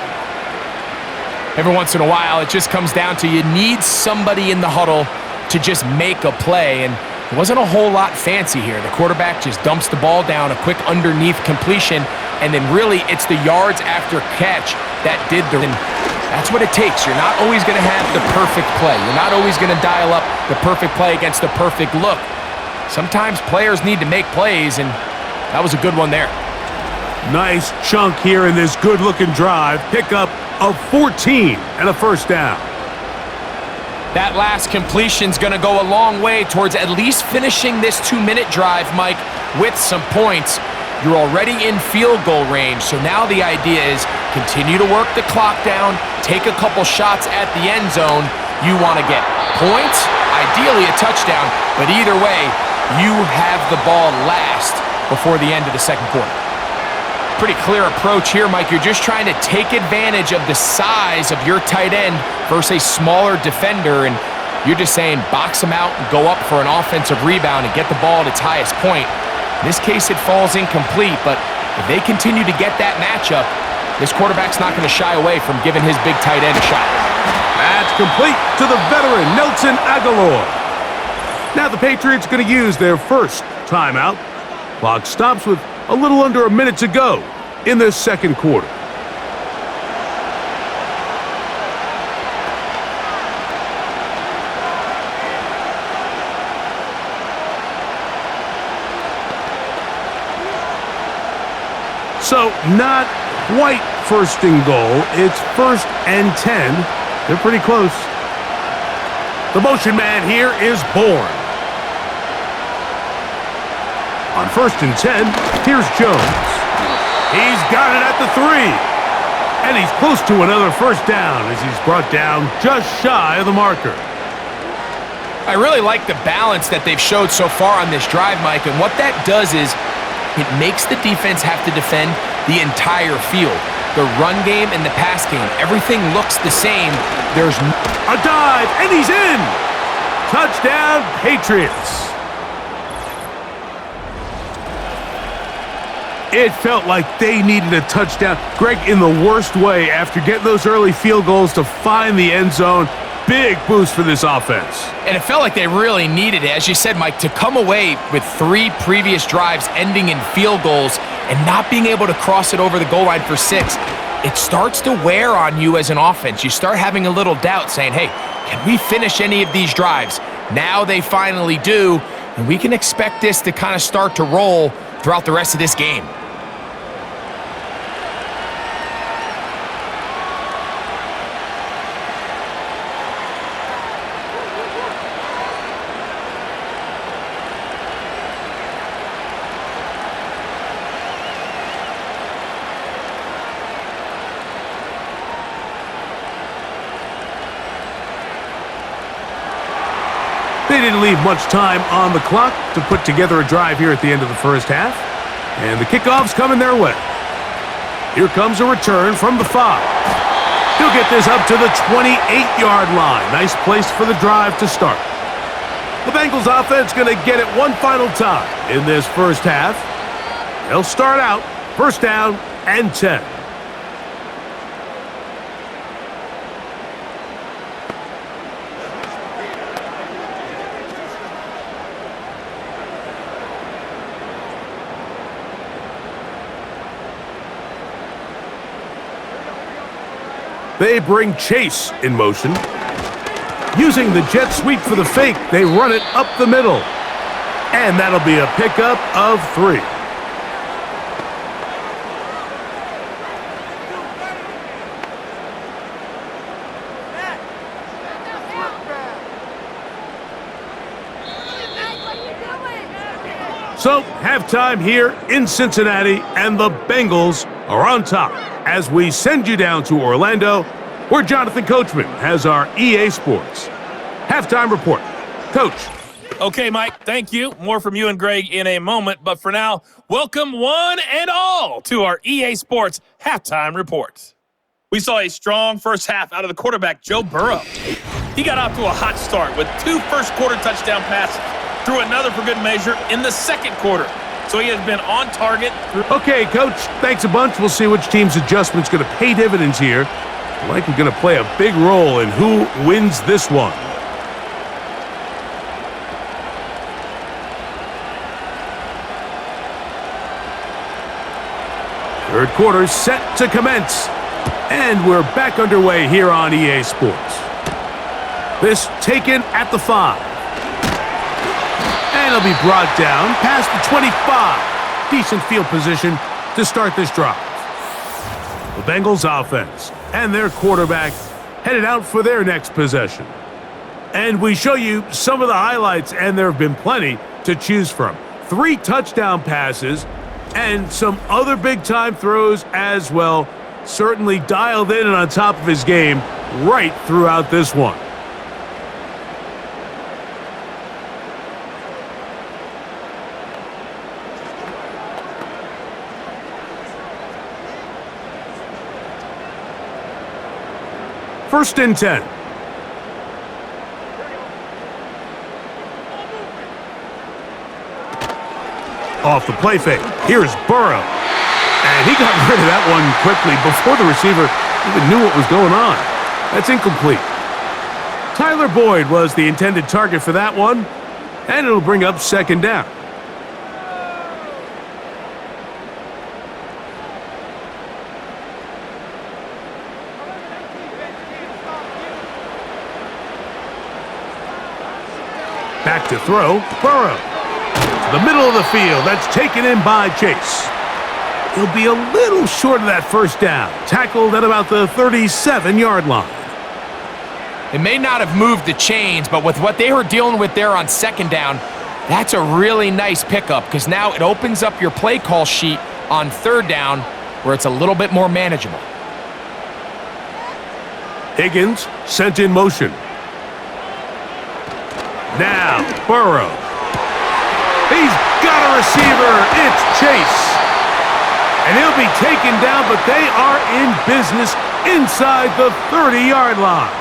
[SPEAKER 3] Every once in a while, it just comes down to you need somebody in the huddle to just make a play, and it wasn't a whole lot fancy here. The quarterback just dumps the ball down, a quick underneath completion, and then really it's the yards after catch that did the... That's what it takes. You're not always going to have the perfect play. You're not always going to dial up the perfect play against the perfect look. Sometimes players need to make plays, and that was a good one there.
[SPEAKER 2] Nice chunk here in this good-looking drive. Pickup of 14 and a 1st down.
[SPEAKER 3] That last completion's going to go a long way towards at least finishing this 2-minute drive, Mike, with some points. You're already in field goal range, so now the idea is continue to work the clock down, take a couple shots at the end zone. You want to get points, ideally a touchdown, but either way, you have the ball last before the end of the 2nd quarter. Pretty clear approach here, Mike. You're just trying to take advantage of the size of your tight end versus a smaller defender, and you're just saying box him out and go up for an offensive rebound and get the ball at its highest point. In this case, it falls incomplete, but if they continue to get that matchup, this quarterback's not going to shy away from giving his big tight end a shot.
[SPEAKER 2] That's complete to the veteran, Nelson Aguilar. Now the Patriots going to use their 1st timeout. Clock stops with a little under a minute to go in this 2nd quarter. So not quite 1st and goal. It's 1st and 10. They're pretty close. The motion man here is Bourne. On 1st and 10, here's Jones. He's got it at the 3. And he's close to another 1st down as he's brought down just shy of the marker.
[SPEAKER 3] I really like the balance that they've showed so far on this drive, Mike, and what that does is it makes the defense have to defend the entire field. the run game and the pass game, everything looks the same. There's
[SPEAKER 2] a dive, and he's in! Touchdown, Patriots! It felt like they needed a touchdown. Greg, in the worst way, after getting those early field goals to find the end zone. Big boost for this offense.
[SPEAKER 3] And it felt like they really needed it. As you said, Mike, to come away with 3 previous drives ending in field goals and not being able to cross it over the goal line for 6, it starts to wear on you as an offense. You start having a little doubt, saying, hey, can we finish any of these drives? Now they finally do, and we can expect this to kind of start to roll throughout the rest of this game.
[SPEAKER 2] They didn't leave much time on the clock to put together a drive here at the end of the first half. And the kickoff's coming their way. Here comes a return from the 5. He'll get this up to the 28-yard line. Nice place for the drive to start. The Bengals offense going to get it one final time in this first half. They'll start out first down and 10. They bring Chase in motion. Using the jet sweep for the fake, they run it up the middle. And that'll be a pickup of 3. So, halftime here in Cincinnati, and the Bengals are on top as we send you down to Orlando, where Jonathan Coachman has our EA Sports halftime report. Coach.
[SPEAKER 4] Okay, Mike, thank you. More from you and Greg in a moment, but for now, welcome one and all to our EA Sports halftime report. We saw a strong first half out of the quarterback, Joe Burrow. He got off to a hot start with 2 first-quarter touchdown passes, threw another for good measure in the second quarter. So he has been on target.
[SPEAKER 2] Okay, Coach, thanks a bunch. We'll see which team's adjustment's going to pay dividends here. Likely going to play a big role in who wins this one. Third quarter set to commence. And we're back underway here on EA Sports. This taken at the 5. And it'll be brought down past the 25. Decent field position to start this drive. The Bengals offense and their quarterback headed out for their next possession. And we show you some of the highlights, and there have been plenty to choose from. 3 touchdown passes and some other big-time throws as well. Certainly dialed in and on top of his game right throughout this one. First and 10. Off the play fake. Here's Burrow. And he got rid of that one quickly before the receiver even knew what was going on. That's incomplete. Tyler Boyd was the intended target for that one, and it'll bring up second down. Back to throw, Burrow. To the middle of the field, that's taken in by Chase. He'll be a little short of that first down. Tackled at about the 37-yard line.
[SPEAKER 3] It may not have moved the chains, but with what they were dealing with there on second down, that's a really nice pickup because now it opens up your play call sheet on third down where it's a little bit more manageable.
[SPEAKER 2] Higgins sent in motion. Now, Burrow. He's got a receiver. It's Chase. And he'll be taken down, but they are in business inside the 30-yard line.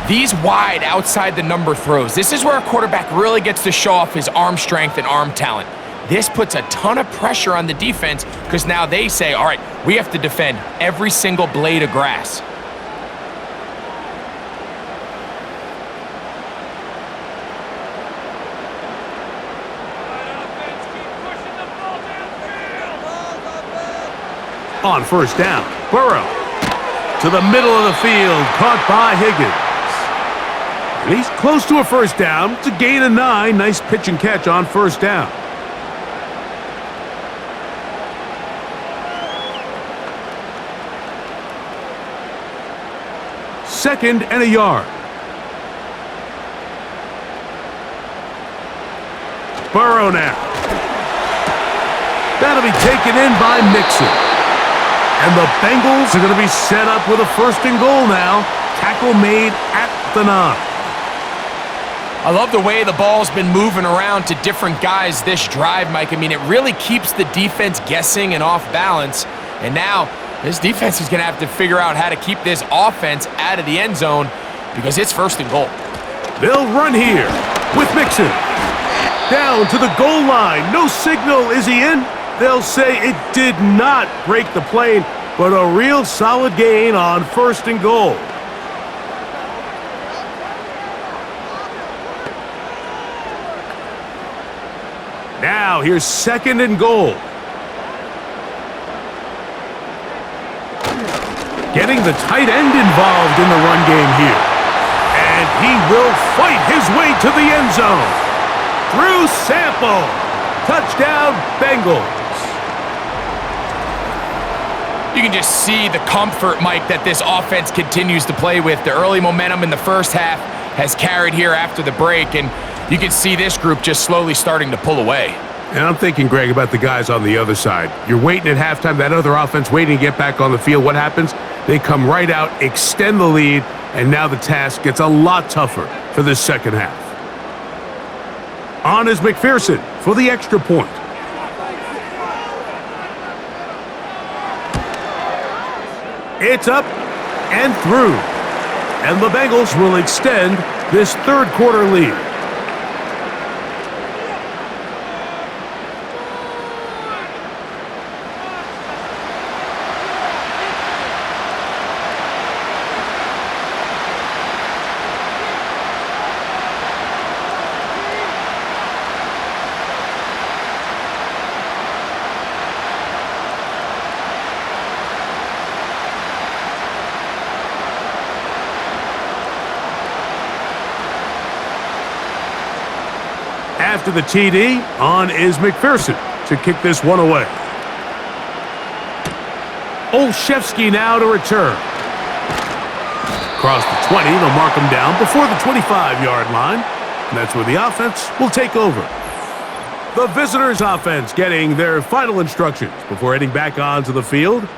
[SPEAKER 3] These wide outside the number throws, this is where a quarterback really gets to show off his arm strength and arm talent. This puts a ton of pressure on the defense because now they say, all right, we have to defend every single blade of grass.
[SPEAKER 2] On first down, Burrow to the middle of the field, caught by Higgins. And he's close to a first down. It's a gain of 9. Nice pitch and catch on first down. Second and a yard. Burrow now. That'll be taken in by Mixon. And the Bengals are going to be set up with a first and goal now. Tackle made at the 9.
[SPEAKER 3] I love the way the ball's been moving around to different guys this drive, Mike. I mean, it really keeps the defense guessing and off balance. And now this defense is going to have to figure out how to keep this offense out of the end zone because it's first and goal.
[SPEAKER 2] They'll run here with Mixon. Down to the goal line. No signal. Is he in? They'll say it did not break the plane, but a real solid gain on first and goal. Now here's second and goal. Getting the tight end involved in the run game here. And he will fight his way to the end zone. Drew Sample. Touchdown, Bengals.
[SPEAKER 3] You can just see the comfort, Mike, that this offense continues to play with. The early momentum in the first half has carried here after the break, and you can see this group just slowly starting to pull away.
[SPEAKER 2] And I'm thinking, Greg, about the guys on the other side. You're waiting at halftime, that other offense waiting to get back on the field. What happens? They come right out, extend the lead, and now the task gets a lot tougher for this second half. On is McPherson for the extra point. It's up and through. And the Bengals will extend this third quarter lead. After the TD, on is McPherson to kick this one away. Olszewski now to return. Across the 20, they'll mark him down before the 25-yard line. And that's where the offense will take over. The visitors' offense getting their final instructions before heading back onto the field.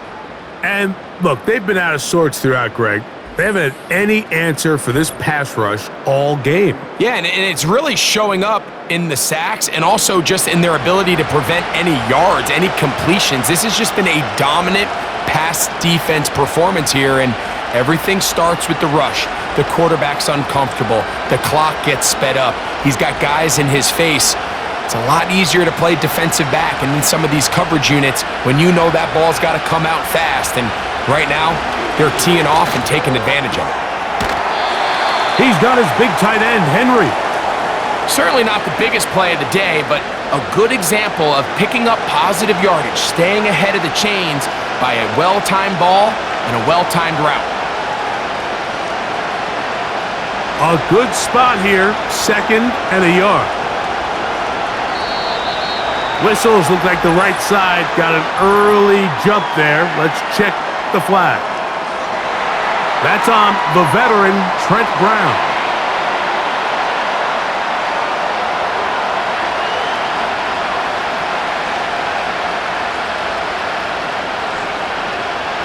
[SPEAKER 2] And look, they've been out of sorts throughout, Greg. They haven't had any answer for this pass rush all game.
[SPEAKER 3] Yeah, and it's really showing up in the sacks and also just in their ability to prevent any yards, any completions. This has just been a dominant pass defense performance here, and everything starts with the rush. The quarterback's uncomfortable. The clock gets sped up. He's got guys in his face. It's a lot easier to play defensive back and in some of these coverage units when you know that ball's got to come out fast. And right now, they're teeing off and taking advantage of it.
[SPEAKER 2] He's got his big tight end, Henry.
[SPEAKER 3] Certainly not the biggest play of the day, but a good example of picking up positive yardage, staying ahead of the chains by a well-timed ball and a well-timed route.
[SPEAKER 2] A good spot here, second and a yard. Whistles look like the right side got an early jump there. Let's check the flag. That's on the veteran, Trent Brown.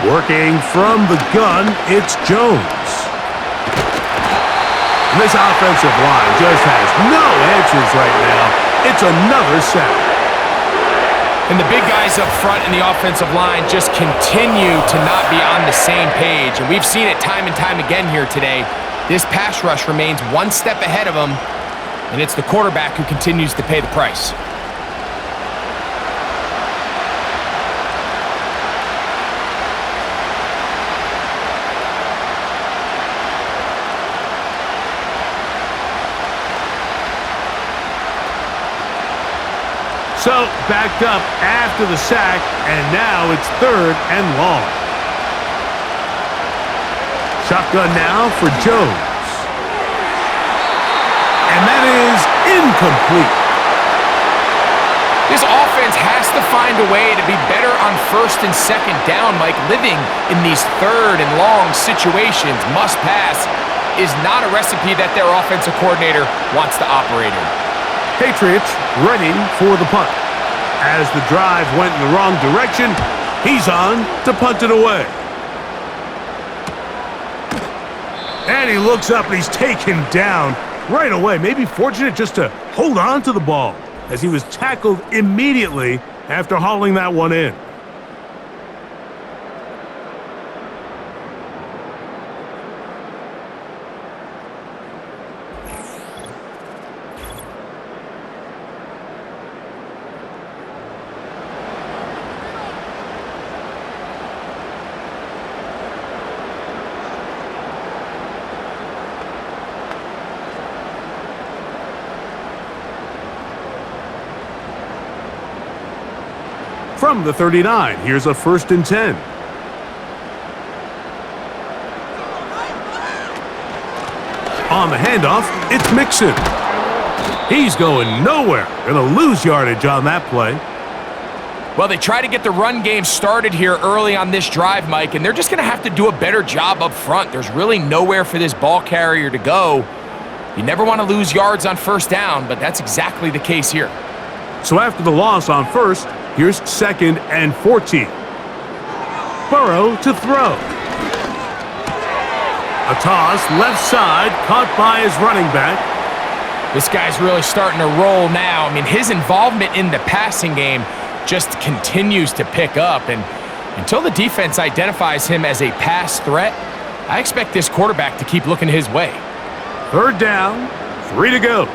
[SPEAKER 2] Working from the gun, it's Jones. And this offensive line just has no answers right now. It's another sack.
[SPEAKER 3] And the big guys up front in the offensive line just continue to not be on the same page. And we've seen it time and time again here today. This pass rush remains one step ahead of them, and it's the quarterback who continues to pay the price.
[SPEAKER 2] So, backed up after the sack, and now it's 3rd and long. Shotgun now for Jones. And that is incomplete.
[SPEAKER 3] This offense has to find a way to be better on 1st and 2nd down, Mike. Living in these 3rd and long situations, must pass, is not a recipe that their offensive coordinator wants to operate in.
[SPEAKER 2] Patriots ready for the punt. As the drive went in the wrong direction, he's on to punt it away. And he looks up and he's taken down right away. Maybe fortunate just to hold on to the ball as he was tackled immediately after hauling that one in. From the 39, here's a 1st and 10. On the handoff, it's Mixon. He's going nowhere. Gonna lose yardage on that play.
[SPEAKER 3] Well, they try to get the run game started here early on this drive, Mike, and they're just going to have to do a better job up front. There's really nowhere for this ball carrier to go. You never want to lose yards on 1st down, but that's exactly the case here.
[SPEAKER 2] So after the loss on 1st, here's 2nd and 14. Burrow to throw. A toss, left side, caught by his running back.
[SPEAKER 3] This guy's really starting to roll now. I mean, his involvement in the passing game just continues to pick up, and until the defense identifies him as a pass threat, I expect this quarterback to keep looking his way.
[SPEAKER 2] 3rd down, 3 to go.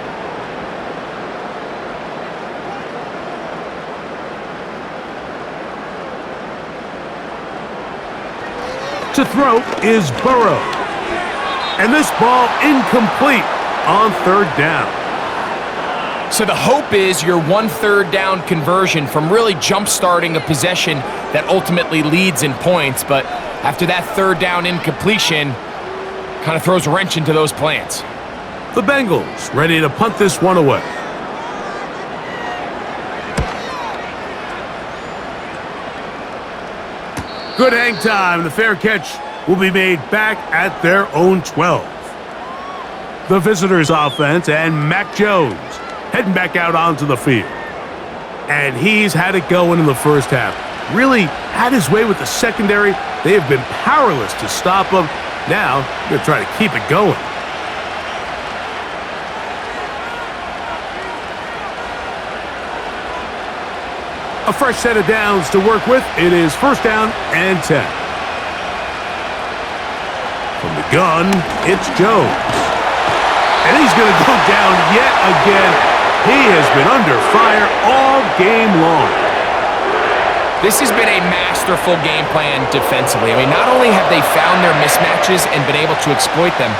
[SPEAKER 2] To throw is Burrow. And this ball incomplete on 3rd down.
[SPEAKER 3] So the hope is your 1/3 down conversion from really jump-starting a possession that ultimately leads in points. But after that 3rd down incompletion, kind of throws a wrench into those plans.
[SPEAKER 2] The Bengals ready to punt this one away. Good hang time. The fair catch will be made back at their own 12. The visitors' offense and Mac Jones heading back out onto the field. And he's had it going in the 1st half. Really had his way with the secondary. They have been powerless to stop him. Now, they're going to try to keep it going. A fresh set of downs to work with. It is 1st down and 10. From the gun, it's Jones. And he's going to go down yet again. He has been under fire all game long.
[SPEAKER 3] This has been a masterful game plan defensively. I mean, not only have they found their mismatches and been able to exploit them,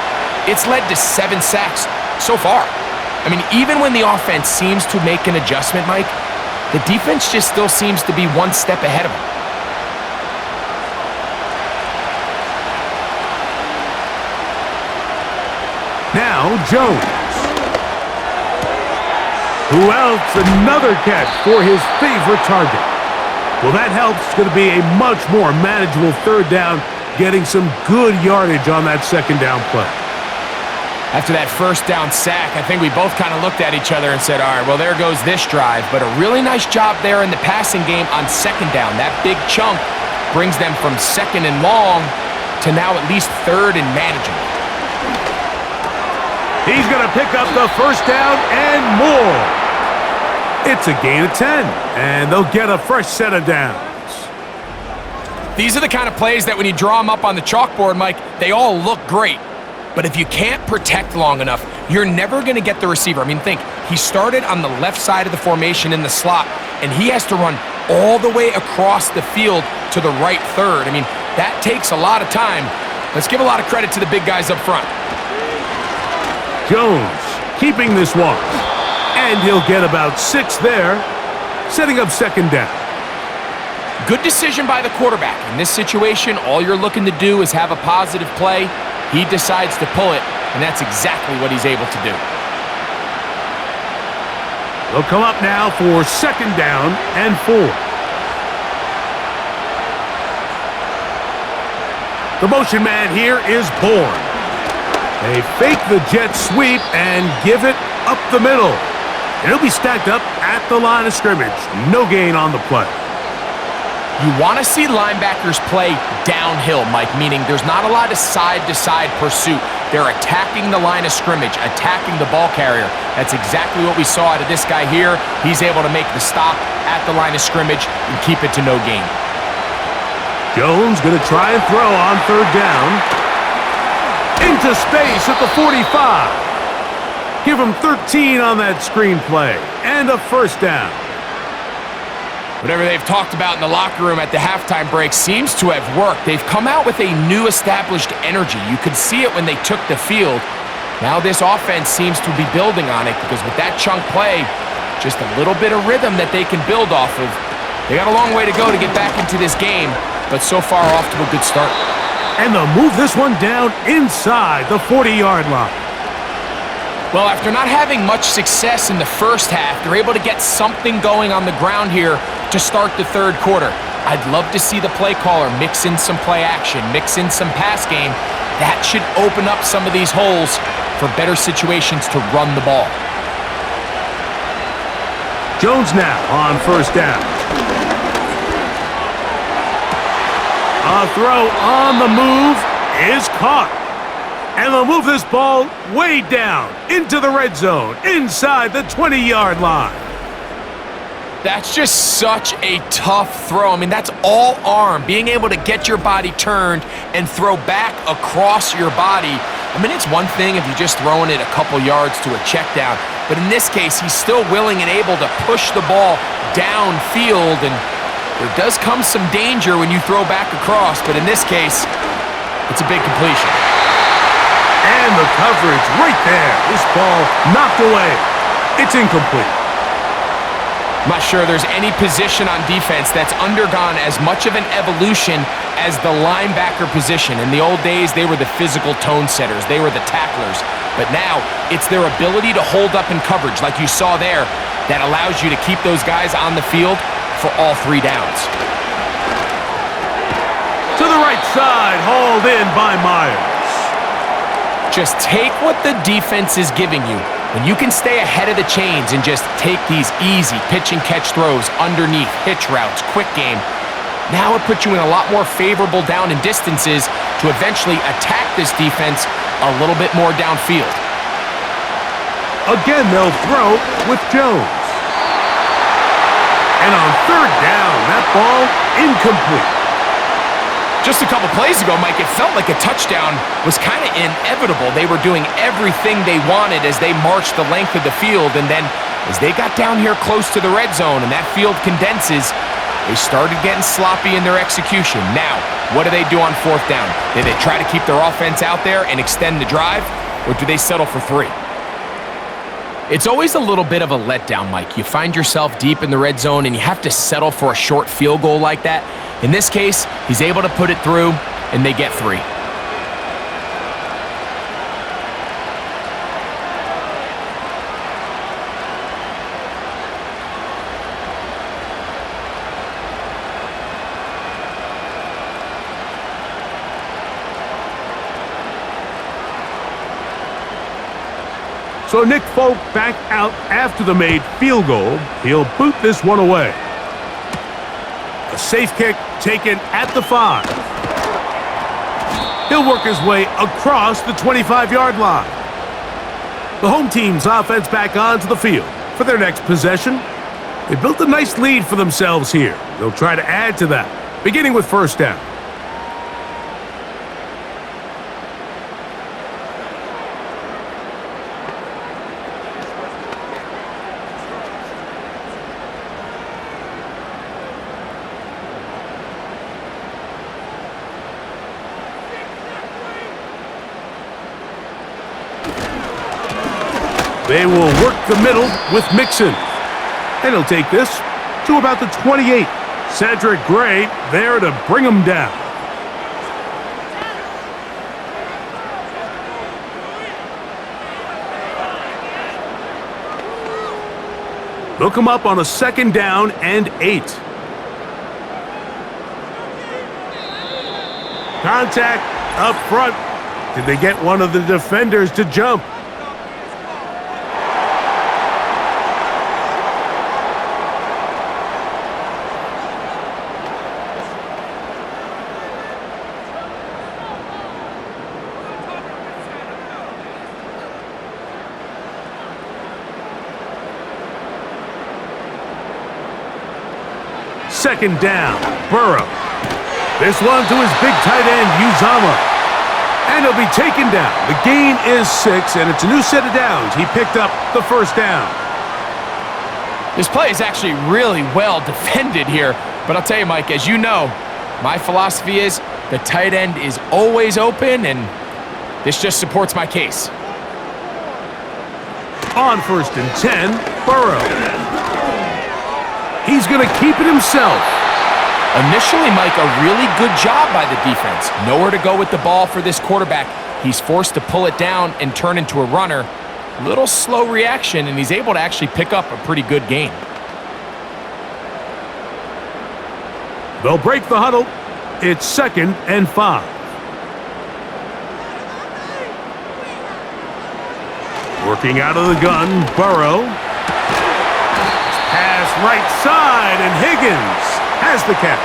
[SPEAKER 3] it's led to 7 sacks so far. I mean, even when the offense seems to make an adjustment, Mike, the defense just still seems to be one step ahead of them.
[SPEAKER 2] Now, Jones. Who else? Another catch for his favorite target. Well, that helps. It's going to be a much more manageable 3rd down, getting some good yardage on that 2nd down play.
[SPEAKER 3] After that 1st down sack, I think we both kind of looked at each other and said, all right, well, there goes this drive. But a really nice job there in the passing game on 2nd down. That big chunk brings them from 2nd and long to now at least 3rd and manageable.
[SPEAKER 2] He's going to pick up the 1st down and more. It's a gain of 10, and they'll get a fresh set of downs.
[SPEAKER 3] These are the kind of plays that when you draw them up on the chalkboard, Mike, they all look great. But if you can't protect long enough, you're never going to get the receiver. I mean, think, he started on the left side of the formation in the slot, and he has to run all the way across the field to the right third. I mean, that takes a lot of time. Let's give a lot of credit to the big guys up front.
[SPEAKER 2] Jones keeping this one, and he'll get about 6 there, setting up second down.
[SPEAKER 3] Good decision by the quarterback. In this situation, all you're looking to do is have a positive play. He decides to pull it, and that's exactly what he's able to do.
[SPEAKER 2] They'll come up now for second down and 4. The motion man here is Bourne. They fake the jet sweep and give it up the middle. And it'll be stacked up at the line of scrimmage. No gain on the play.
[SPEAKER 3] You want to see linebackers play downhill, Mike, meaning there's not a lot of side-to-side pursuit. They're attacking the line of scrimmage, attacking the ball carrier. That's exactly what we saw out of this guy here. He's able to make the stop at the line of scrimmage and keep it to no gain.
[SPEAKER 2] Jones going to try and throw on third down. Into space at the 45. Give him 13 on that screen play and a first down.
[SPEAKER 3] Whatever they've talked about in the locker room at the halftime break seems to have worked. They've come out with a new established energy. You could see it when they took the field. Now this offense seems to be building on it because with that chunk play, just a little bit of rhythm that they can build off of. They got a long way to go to get back into this game, but so far off to a good start.
[SPEAKER 2] And they'll move this one down inside the 40-yard line.
[SPEAKER 3] Well, after not having much success in the first half, they're able to get something going on the ground here to start the third quarter. I'd love to see the play caller mix in some play action, mix in some pass game. That should open up some of these holes for better situations to run the ball.
[SPEAKER 2] Jones now on first down. A throw on the move is caught. And they'll move this ball way down into the red zone, inside the 20-yard line.
[SPEAKER 3] That's just such a tough throw. I mean, that's all arm. Being able to get your body turned and throw back across your body. I mean, it's one thing if you're just throwing it a couple yards to a check down. But in this case, he's still willing and able to push the ball downfield. And there does come some danger when you throw back across. But in this case, it's a big completion.
[SPEAKER 2] And the coverage right there. This ball knocked away. It's incomplete.
[SPEAKER 3] I'm not sure there's any position on defense that's undergone as much of an evolution as the linebacker position. In the old days, they were the physical tone setters. They were the tacklers. But now, it's their ability to hold up in coverage, like you saw there, that allows you to keep those guys on the field for all 3 downs.
[SPEAKER 2] To the right side, hauled in by Myers.
[SPEAKER 3] Just take what the defense is giving you. When you can stay ahead of the chains and just take these easy pitch and catch throws underneath, hitch routes, quick game, now it puts you in a lot more favorable down and distances to eventually attack this defense a little bit more downfield.
[SPEAKER 2] Again, they'll throw with Jones. And on third down, that ball incomplete.
[SPEAKER 3] Just a couple plays ago, Mike, it felt like a touchdown was kind of inevitable. They were doing everything they wanted as they marched the length of the field, and then as they got down here close to the red zone and that field condenses, they started getting sloppy in their execution. Now, what do they do on fourth down? Do they try to keep their offense out there and extend the drive, or do they settle for 3? It's always a little bit of a letdown, Mike. You find yourself deep in the red zone and you have to settle for a short field goal like that. In this case, he's able to put it through, and they get 3.
[SPEAKER 2] So Nick Folk back out after the made field goal. He'll boot this one away. A safe kick taken at the 5. He'll work his way across the 25-yard line. The home team's offense back onto the field for their next possession. They built a nice lead for themselves here. They'll try to add to that, beginning with first down. They will work the middle with Mixon. And he'll take this to about the 28. Cedric Gray there to bring him down. They'll come up on a 2nd down and 8. Contact up front. Did they get one of the defenders to jump? Second down, Burrow. This one to his big tight end, Uzama. And he'll be taken down. The gain is 6, and it's a new set of downs. He picked up the first down.
[SPEAKER 3] This play is actually really well defended here. But I'll tell you, Mike, as you know, my philosophy is the tight end is always open, and this just supports my case.
[SPEAKER 2] On 1st and 10, Burrow. He's going to keep it himself.
[SPEAKER 3] Initially, Mike, a really good job by the defense. Nowhere to go with the ball for this quarterback. He's forced to pull it down and turn into a runner. Little slow reaction, and he's able to actually pick up a pretty good gain.
[SPEAKER 2] They'll break the huddle. It's 2nd and 5. Working out of the gun, Burrow. Pass right side, and Higgins has the catch.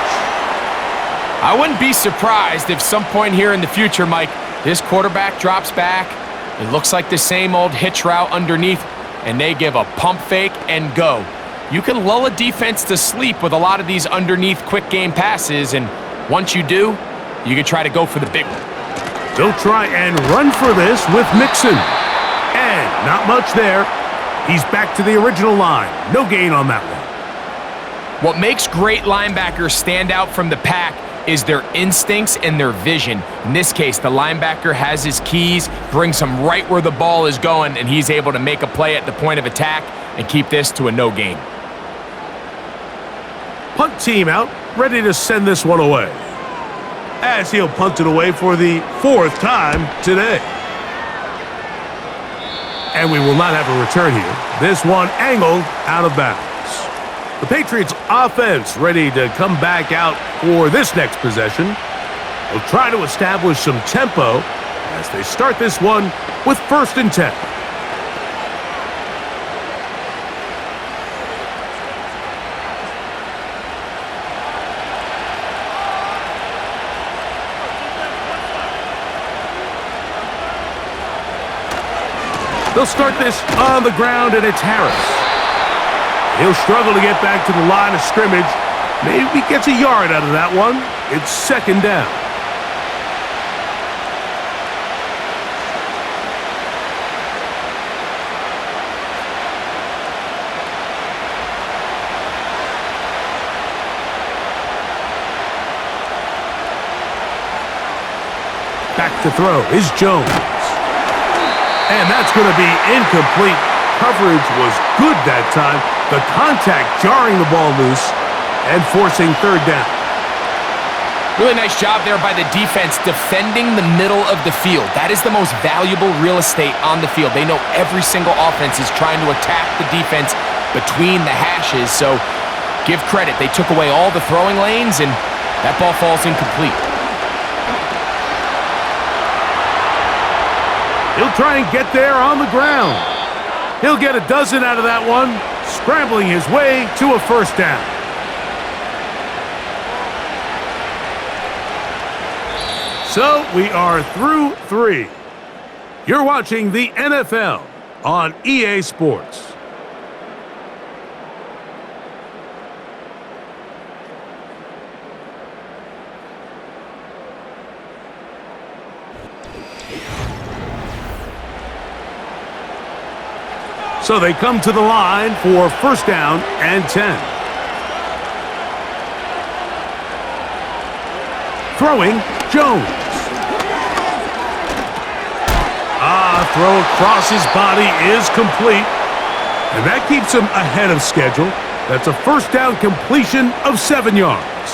[SPEAKER 3] I wouldn't be surprised if some point here in the future, Mike, this quarterback drops back. It looks like the same old hitch route underneath, and they give a pump fake and go. You can lull a defense to sleep with a lot of these underneath quick game passes, and once you do, you can try to go for the big one.
[SPEAKER 2] They'll try and run for this with Mixon. And not much there. He's back to the original line. No gain on that one.
[SPEAKER 3] What makes great linebackers stand out from the pack is their instincts and their vision. In this case, the linebacker has his keys, brings him right where the ball is going, and he's able to make a play at the point of attack and keep this to a no gain.
[SPEAKER 2] Punt team out, ready to send this one away. As he'll punt it away for the 4th time today. And we will not have a return here. This one angled out of bounds. The Patriots offense ready to come back out for this next possession. They'll try to establish some tempo as they start this one with 1st and 10. They'll start this on the ground, and it's Harris. He'll struggle to get back to the line of scrimmage. Maybe gets a yard out of that one. It's 2nd down. Back to throw is Jones. And that's going to be incomplete. Coverage was good that time. The contact jarring the ball loose and forcing 3rd down.
[SPEAKER 3] Really nice job there by the defense defending the middle of the field. That is the most valuable real estate on the field. They know every single offense is trying to attack the defense between the hashes. So give credit. They took away all the throwing lanes, and that ball falls incomplete.
[SPEAKER 2] He'll try and get there on the ground. He'll get a dozen out of that one, scrambling his way to a 1st down. So we are through 3. You're watching the NFL on EA Sports. So they come to the line for first down and 10. Throwing, Jones. Throw across his body is complete. And that keeps him ahead of schedule. That's a first down completion of 7 yards.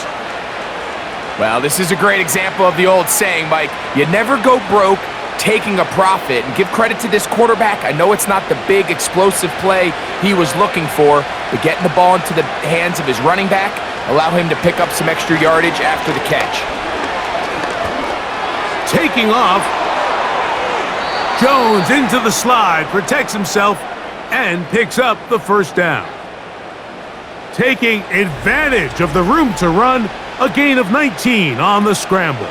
[SPEAKER 3] Well, this is a great example of the old saying, Mike. You never go broke taking a profit. And give credit to this quarterback. I know it's not the big explosive play he was looking for, but getting the ball into the hands of his running back allow him to pick up some extra yardage after the catch.
[SPEAKER 2] Taking off. Jones into the slide, protects himself, and picks up the first down. Taking advantage of the room to run, a gain of 19 on the scramble.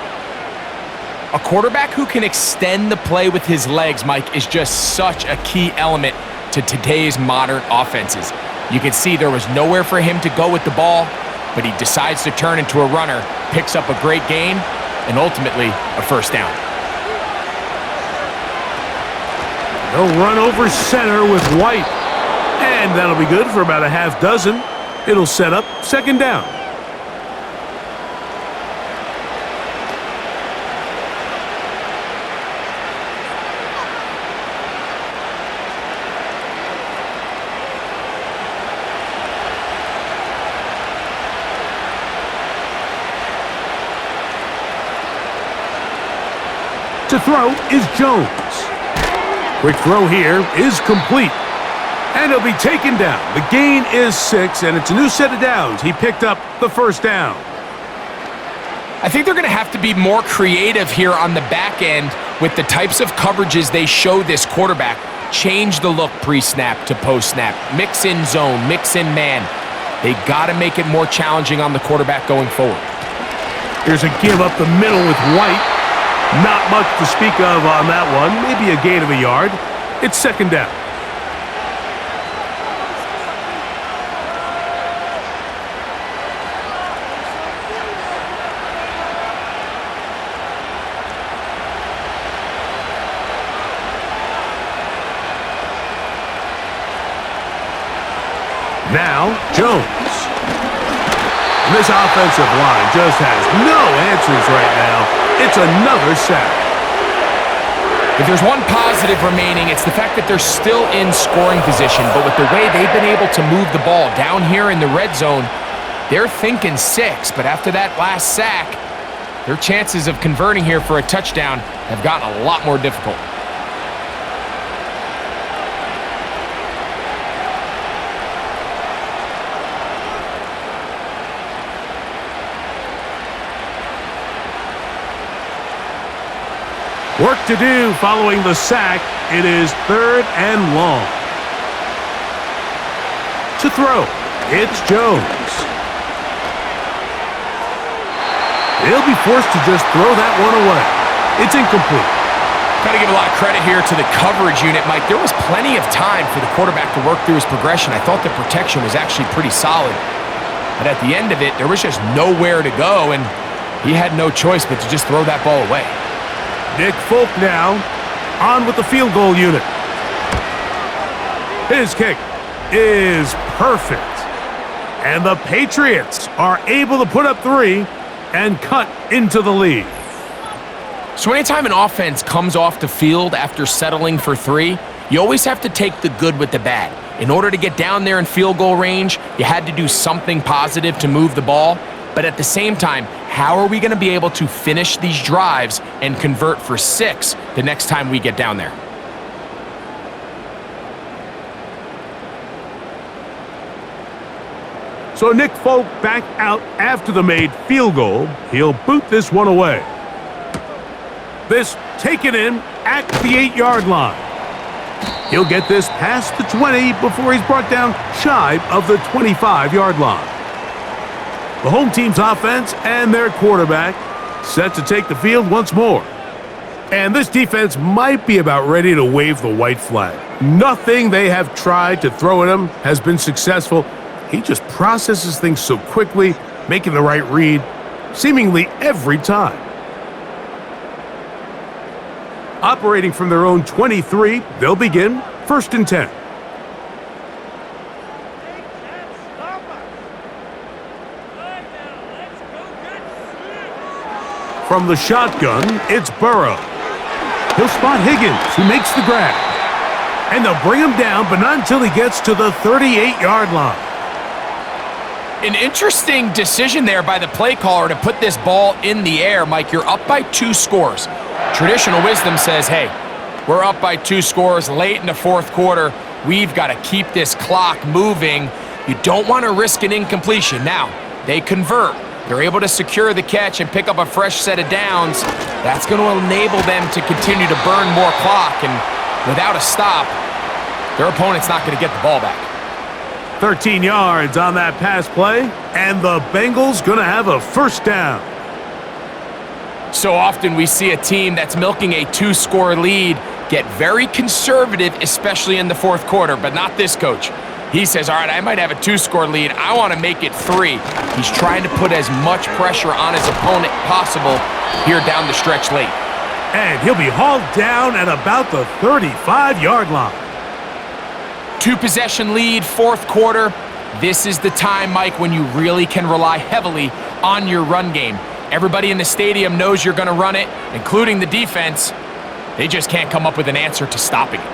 [SPEAKER 3] A quarterback who can extend the play with his legs, Mike, is just such a key element to today's modern offenses. You can see there was nowhere for him to go with the ball, but he decides to turn into a runner, picks up a great gain, and ultimately a first down.
[SPEAKER 2] They'll run over center with White. And that'll be good for about a half dozen. It'll set up second down. To throw is Jones. Quick throw here is complete. And he'll be taken down. The gain is 6, and it's a new set of downs. He picked up the first down.
[SPEAKER 3] I think they're going to have to be more creative here on the back end with the types of coverages they show this quarterback. Change the look pre-snap to post-snap. Mix in zone, mix in man. They got to make it more challenging on the quarterback going forward.
[SPEAKER 2] Here's a give up the middle with White. Not much to speak of on that one. Maybe a gain of a yard. It's second down. Now, Jones. And this offensive line just has no answers right now. It's another sack.
[SPEAKER 3] If there's one positive remaining, it's the fact that they're still in scoring position. But with the way they've been able to move the ball down here in the red zone, they're thinking 6. But after that last sack, their chances of converting here for a touchdown have gotten a lot more difficult.
[SPEAKER 2] Work to do following the sack. It is third and long. To throw, it's Jones. He'll be forced to just throw that one away. It's incomplete.
[SPEAKER 3] Got to give a lot of credit here to the coverage unit, Mike. There was plenty of time for the quarterback to work through his progression. I thought the protection was actually pretty solid. But at the end of it, there was just nowhere to go, and he had no choice but to just throw that ball away.
[SPEAKER 2] Nick Folk now on with the field goal unit. His kick is perfect. And the Patriots are able to put up 3 and cut into the lead.
[SPEAKER 3] So anytime an offense comes off the field after settling for 3, you always have to take the good with the bad. In order to get down there in field goal range, you had to do something positive to move the ball. But at the same time, how are we going to be able to finish these drives and convert for 6 the next time we get down there?
[SPEAKER 2] So Nick Folk back out after the made field goal. He'll boot this one away. This taken in at the 8-yard line. He'll get this past the 20 before he's brought down shy of the 25-yard line. The home team's offense and their quarterback set to take the field once more. And this defense might be about ready to wave the white flag. Nothing they have tried to throw at him has been successful. He just processes things so quickly, making the right read seemingly every time. Operating from their own 23, they'll begin first and 10. From the shotgun, it's Burrow. He'll spot Higgins, who makes the grab. And they'll bring him down, but not until he gets to the 38-yard line.
[SPEAKER 3] An interesting decision there by the play caller to put this ball in the air. Mike, you're up by 2 scores. Traditional wisdom says, hey, we're up by 2 scores late in the fourth quarter. We've got to keep this clock moving. You don't want to risk an incompletion. Now, they convert. They're able to secure the catch and pick up a fresh set of downs. That's going to enable them to continue to burn more clock. And without a stop, their opponent's not going to get the ball back.
[SPEAKER 2] 13 yards on that pass play, and the Bengals going to have a first down.
[SPEAKER 3] So often we see a team that's milking a 2-score lead get very conservative, especially in the fourth quarter, but not this coach. He says, all right, I might have a 2-score lead. I want to make it 3. He's trying to put as much pressure on his opponent possible here down the stretch late.
[SPEAKER 2] And he'll be hauled down at about the 35-yard line.
[SPEAKER 3] 2-possession lead, fourth quarter. This is the time, Mike, when you really can rely heavily on your run game. Everybody in the stadium knows you're going to run it, including the defense. They just can't come up with an answer to stopping it.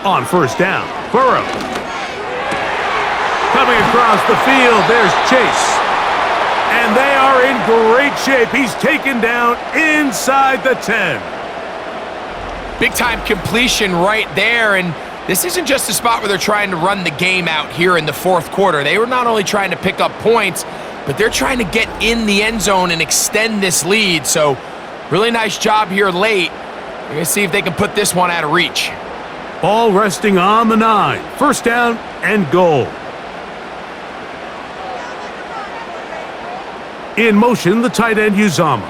[SPEAKER 2] On first down, Burrow. Coming across the field, there's Chase. And they are in great shape. He's taken down inside the 10.
[SPEAKER 3] Big-time completion right there, and this isn't just a spot where they're trying to run the game out here in the fourth quarter. They were not only trying to pick up points, but they're trying to get in the end zone and extend this lead. So, really nice job here late. We're going to see if they can put this one out of reach.
[SPEAKER 2] Ball resting on the 9. First down and goal. In motion, the tight end Uzama.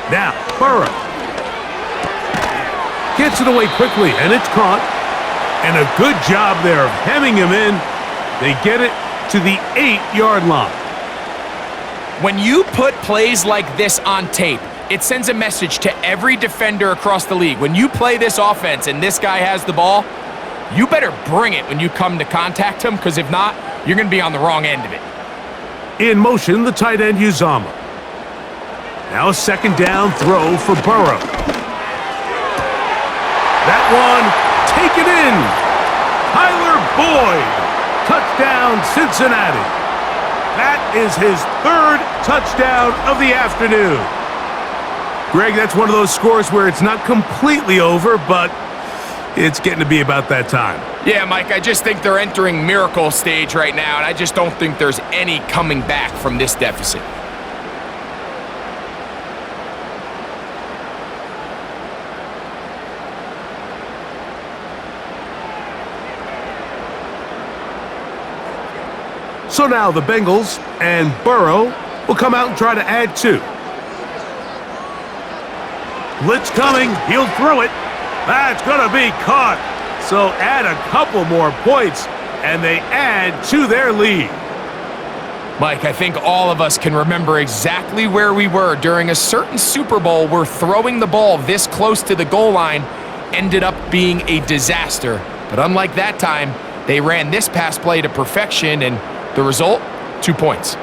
[SPEAKER 2] Now, Burrow. Gets it away quickly, and it's caught. And a good job there of hemming him in. They get it to the 8-yard line.
[SPEAKER 3] When you put plays like this on tape, it sends a message to every defender across the league. When you play this offense and this guy has the ball, you better bring it when you come to contact him, because if not, you're going to be on the wrong end of it.
[SPEAKER 2] In motion, the tight end Uzama. Now a second down throw for Burrow. That one taken in. Tyler Boyd. Touchdown, Cincinnati. That is his 3rd touchdown of the afternoon. Greg, that's one of those scores where it's not completely over, but it's getting to be about that time.
[SPEAKER 3] Yeah, Mike, I just think they're entering miracle stage right now, and I just don't think there's any coming back from this deficit.
[SPEAKER 2] So now the Bengals and Burrow will come out and try to add 2. Blitz coming. He'll throw it. That's going to be caught. So add a couple more points, and they add to their lead.
[SPEAKER 3] Mike, I think all of us can remember exactly where we were during a certain Super Bowl where throwing the ball this close to the goal line ended up being a disaster. But unlike that time, they ran this pass play to perfection, and the result, 2 points.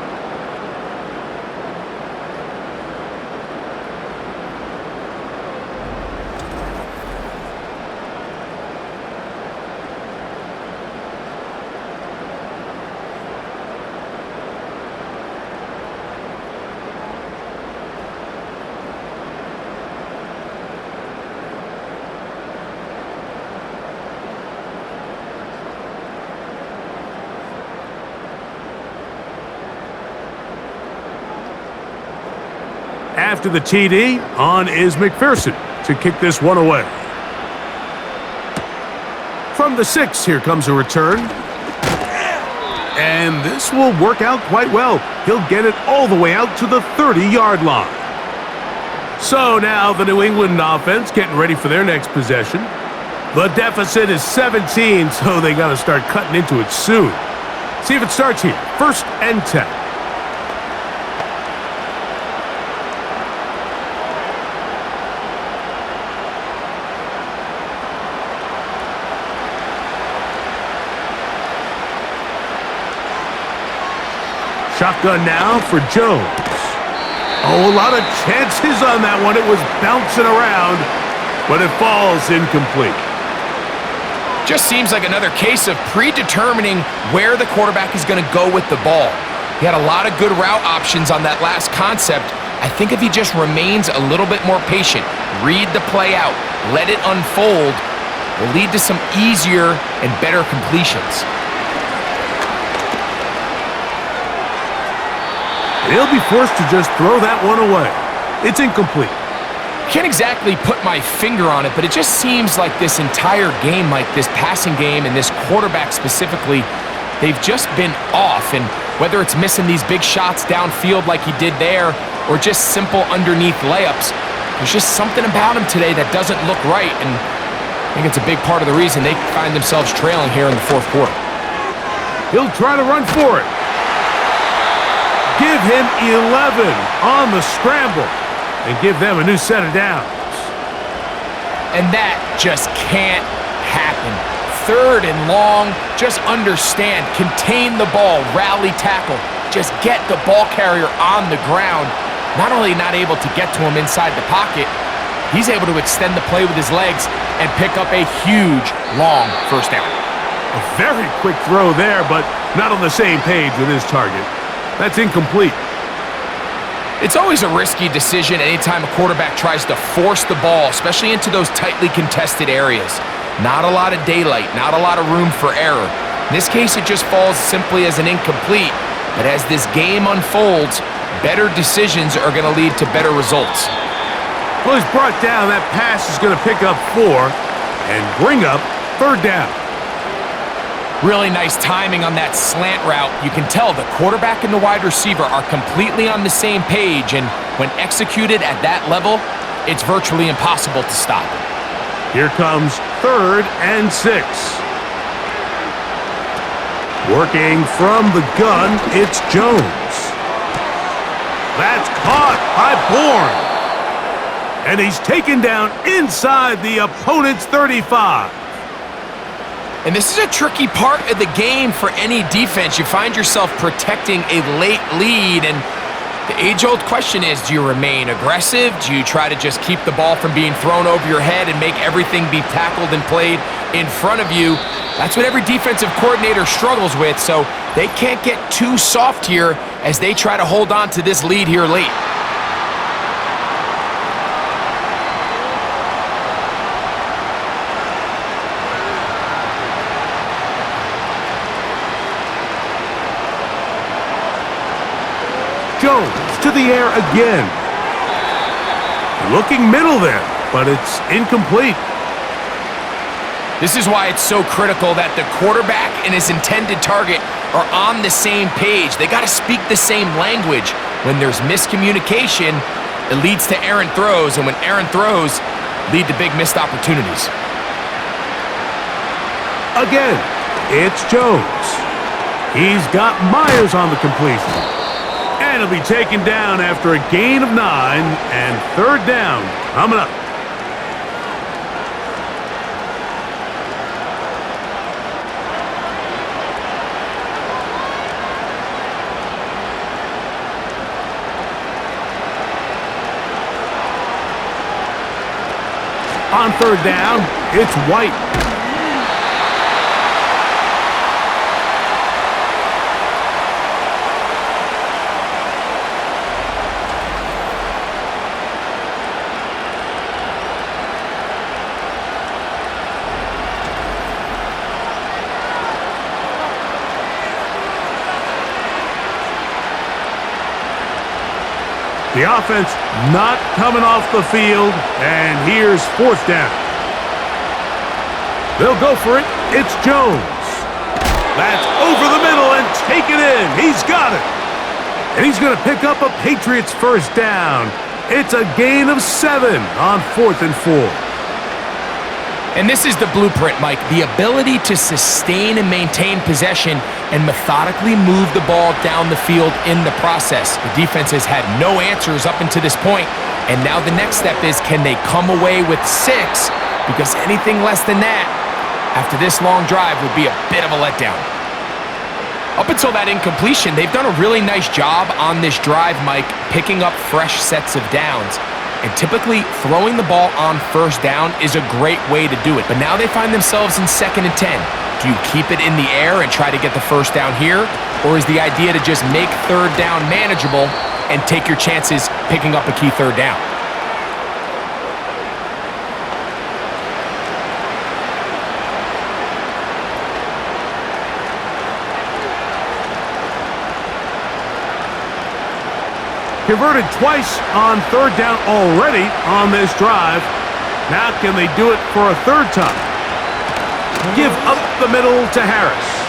[SPEAKER 2] After the TD, on is McPherson to kick this one away. From the 6, here comes a return. And this will work out quite well. He'll get it all the way out to the 30-yard line. So now the New England offense getting ready for their next possession. The deficit is 17, so they got to start cutting into it soon. See if it starts here. 1st and 10. Shotgun now for Jones. Oh, a lot of chances on that one. It was bouncing around, but it falls incomplete.
[SPEAKER 3] Just seems like another case of predetermining where the quarterback is going to go with the ball. He had a lot of good route options on that last concept. I think if he just remains a little bit more patient, read the play out, let it unfold, will lead to some easier and better completions.
[SPEAKER 2] He'll be forced to just throw that one away. It's incomplete.
[SPEAKER 3] Can't exactly put my finger on it, but it just seems like this entire game, Mike, this passing game and this quarterback specifically, they've just been off. And whether it's missing these big shots downfield like he did there or just simple underneath layups, there's just something about him today that doesn't look right. And I think it's a big part of the reason they find themselves trailing here in the fourth quarter.
[SPEAKER 2] He'll try to run for it. Give him 11 on the scramble and give them a new set of downs.
[SPEAKER 3] And that just can't happen. Third and long, just understand, contain the ball, rally tackle, just get the ball carrier on the ground. Not only not able to get to him inside the pocket, he's able to extend the play with his legs and pick up a huge, long first down.
[SPEAKER 2] A very quick throw there, but not on the same page with his target. That's incomplete.
[SPEAKER 3] It's always a risky decision anytime a quarterback tries to force the ball, especially into those tightly contested areas. Not a lot of daylight, not a lot of room for error. In this case, it just falls simply as an incomplete. But as this game unfolds, better decisions are going to lead to better results.
[SPEAKER 2] Well, he's brought down. That pass is going to pick up 4 and bring up third down.
[SPEAKER 3] Really nice timing on that slant route. You can tell the quarterback and the wide receiver are completely on the same page, and when executed at that level, it's virtually impossible to stop.
[SPEAKER 2] Here comes 3rd and 6. Working from the gun, it's Jones. That's caught by Bourne. And he's taken down inside the opponent's 35.
[SPEAKER 3] And this is a tricky part of the game for any defense. You find yourself protecting a late lead, and the age-old question is, do you remain aggressive? Do you try to just keep the ball from being thrown over your head and make everything be tackled and played in front of you? That's what every defensive coordinator struggles with, so they can't get too soft here as they try to hold on to this lead here late.
[SPEAKER 2] Jones to the air again. Looking middle there, but it's incomplete.
[SPEAKER 3] This is why it's so critical that the quarterback and his intended target are on the same page. They got to speak the same language. When there's miscommunication, it leads to errant throws, and when errant throws lead to big missed opportunities.
[SPEAKER 2] Again, it's Jones. He's got Myers on the completion. And he'll be taken down after a gain of 9 and third down coming up. On third down, it's White. The offense not coming off the field, and here's fourth down. They'll go for it. It's Jones. That's over the middle and taken in. He's got it. And he's going to pick up a Patriots first down. It's a gain of 7 on 4th and 4.
[SPEAKER 3] And this is the blueprint, Mike. The ability to sustain and maintain possession and methodically move the ball down the field in the process. The defense has had no answers up until this point, and now the next step is, can they come away with 6? Because anything less than that, after this long drive, would be a bit of a letdown. Up until that incompletion, they've done a really nice job on this drive, Mike, picking up fresh sets of downs. And typically, throwing the ball on first down is a great way to do it. But now they find themselves in 2nd and 10. Do you keep it in the air and try to get the first down here? Or is the idea to just make 3rd down manageable and take your chances picking up a key 3rd down?
[SPEAKER 2] Converted twice on 3rd down already on this drive. Now can they do it for a 3rd time? Give up the middle to Harris.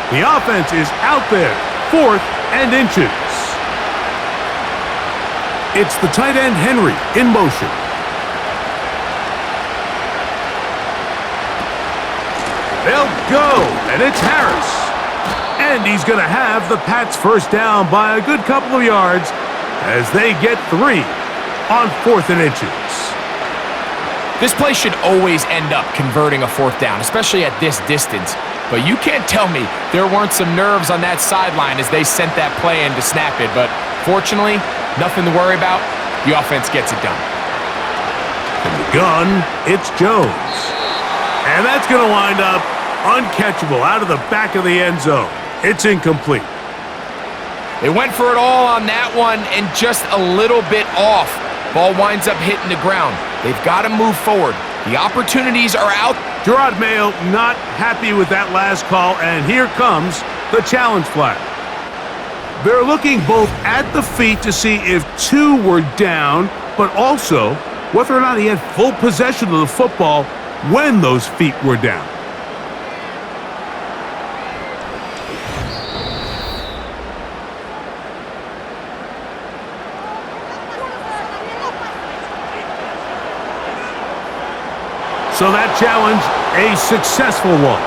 [SPEAKER 2] The offense is out there, 4th and inches. It's the tight end Henry in motion. They'll go, and it's Harris. And he's going to have the Pats first down by a good couple of yards as they get 3 on 4th and inches.
[SPEAKER 3] This play should always end up converting a 4th down, especially at this distance. But you can't tell me there weren't some nerves on that sideline as they sent that play in to snap it. But fortunately, nothing to worry about. The offense gets it done.
[SPEAKER 2] From the gun, it's Jones. And that's going to wind up uncatchable out of the back of the end zone. It's incomplete.
[SPEAKER 3] They went for it all on that one and just a little bit off. Ball winds up hitting the ground. They've got to move forward. The opportunities are out.
[SPEAKER 2] Gerard Mayo not happy with that last call, and here comes the challenge flag. They're looking both at the feet to see if 2 were down, but also whether or not he had full possession of the football when those feet were down. So that challenge, a successful one.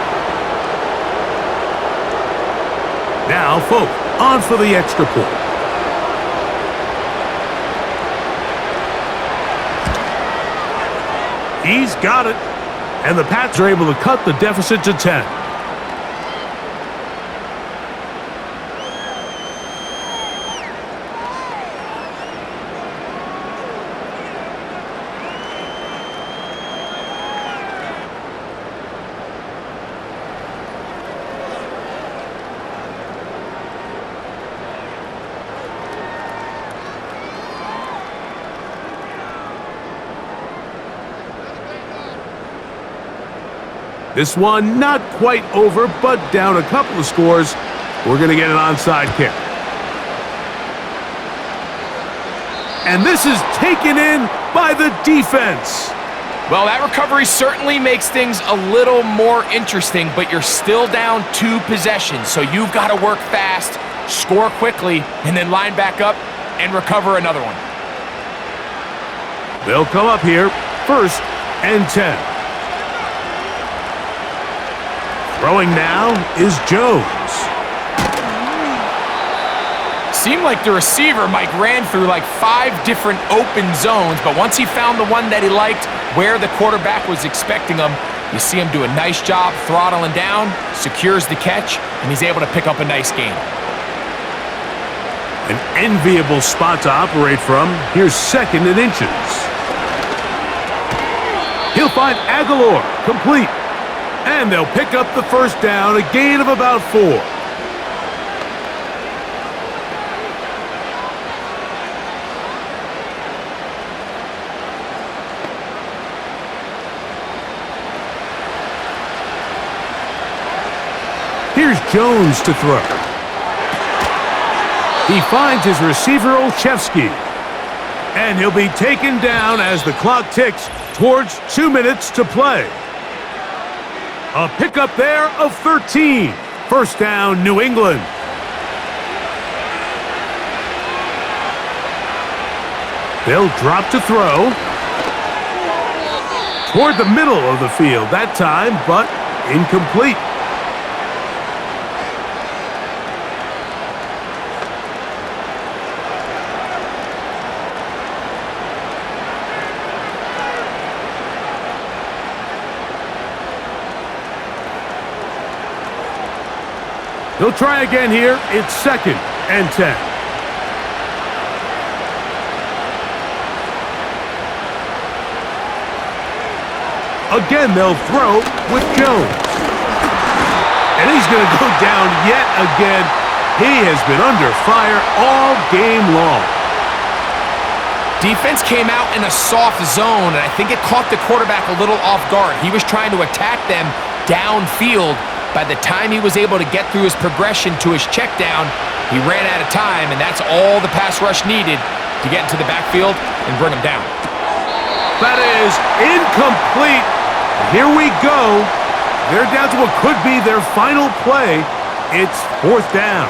[SPEAKER 2] Now, Folk, on for the extra point. He's got it. And the Pats are able to cut the deficit to 10. This one not quite over, but down a couple of scores. We're going to get an onside kick. And this is taken in by the defense.
[SPEAKER 3] Well, that recovery certainly makes things a little more interesting, but you're still down 2 possessions, so you've got to work fast, score quickly, and then line back up and recover another one.
[SPEAKER 2] They'll come up here, 1st and 10. Throwing now is Jones.
[SPEAKER 3] Seemed like the receiver, Mike, ran through like 5 different open zones, but once he found the one that he liked, where the quarterback was expecting him, you see him do a nice job throttling down, secures the catch, and he's able to pick up a nice gain.
[SPEAKER 2] An enviable spot to operate from. Here's 2nd and inches. He'll find Aguilar, complete. And they'll pick up the first down, a gain of about 4. Here's Jones to throw. He finds his receiver, Olszewski. And he'll be taken down as the clock ticks towards 2 minutes to play. A pickup there of 13. First down, New England. They'll drop to throw. Toward the middle of the field that time, but incomplete. They'll try again here. It's 2nd and 10. Again, they'll throw with Jones. And he's going to go down yet again. He has been under fire all game long.
[SPEAKER 3] Defense came out in a soft zone, and I think it caught the quarterback a little off guard. He was trying to attack them downfield. By the time he was able to get through his progression to his check down, he ran out of time, and that's all the pass rush needed to get into the backfield and bring him down.
[SPEAKER 2] That is incomplete. Here we go. They're down to what could be their final play. It's 4th down.